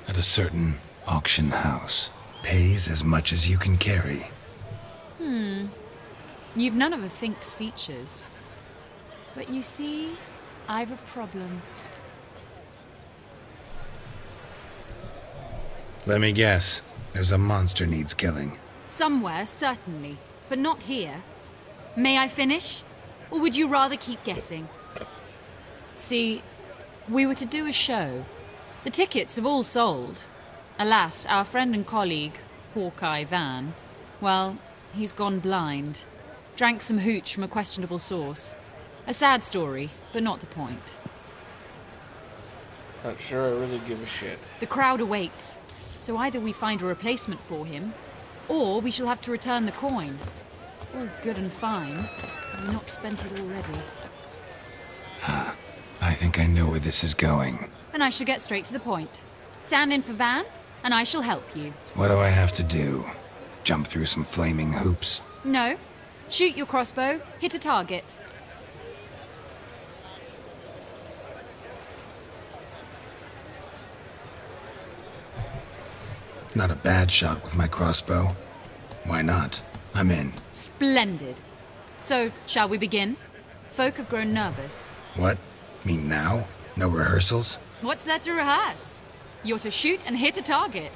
At a certain auction house. Pays as much as you can carry. You've none of a Fink's features. But you see, I've a problem. Let me guess. There's a monster needs killing. Somewhere, certainly. But not here. May I finish? Or would you rather keep guessing? See, we were to do a show. The tickets have all sold. Alas, our friend and colleague, Hawkeye Van, well, he's gone blind. Drank some hooch from a questionable source. A sad story, but not the point. Not sure I really give a shit. The crowd awaits. So either we find a replacement for him, or we shall have to return the coin. All good and fine. Have we not spent it already? I think I know where this is going. Then I shall get straight to the point. Stand in for Van, and I shall help you. What do I have to do? Jump through some flaming hoops? No. Shoot your crossbow, hit a target. Not a bad shot with my crossbow. Why not? I'm in. Splendid. So, shall we begin? Folk have grown nervous. What? Mean now? No rehearsals? What's there to rehearse? You're to shoot and hit a target.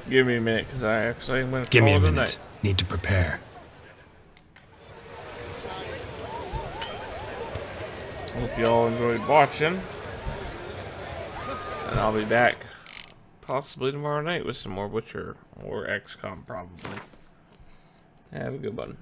Give me a minute, because I actually am going to Give me a call it minute. Need to prepare. Hope you all enjoyed watching. And I'll be back possibly tomorrow night with some more Witcher or XCOM probably. Have a good one.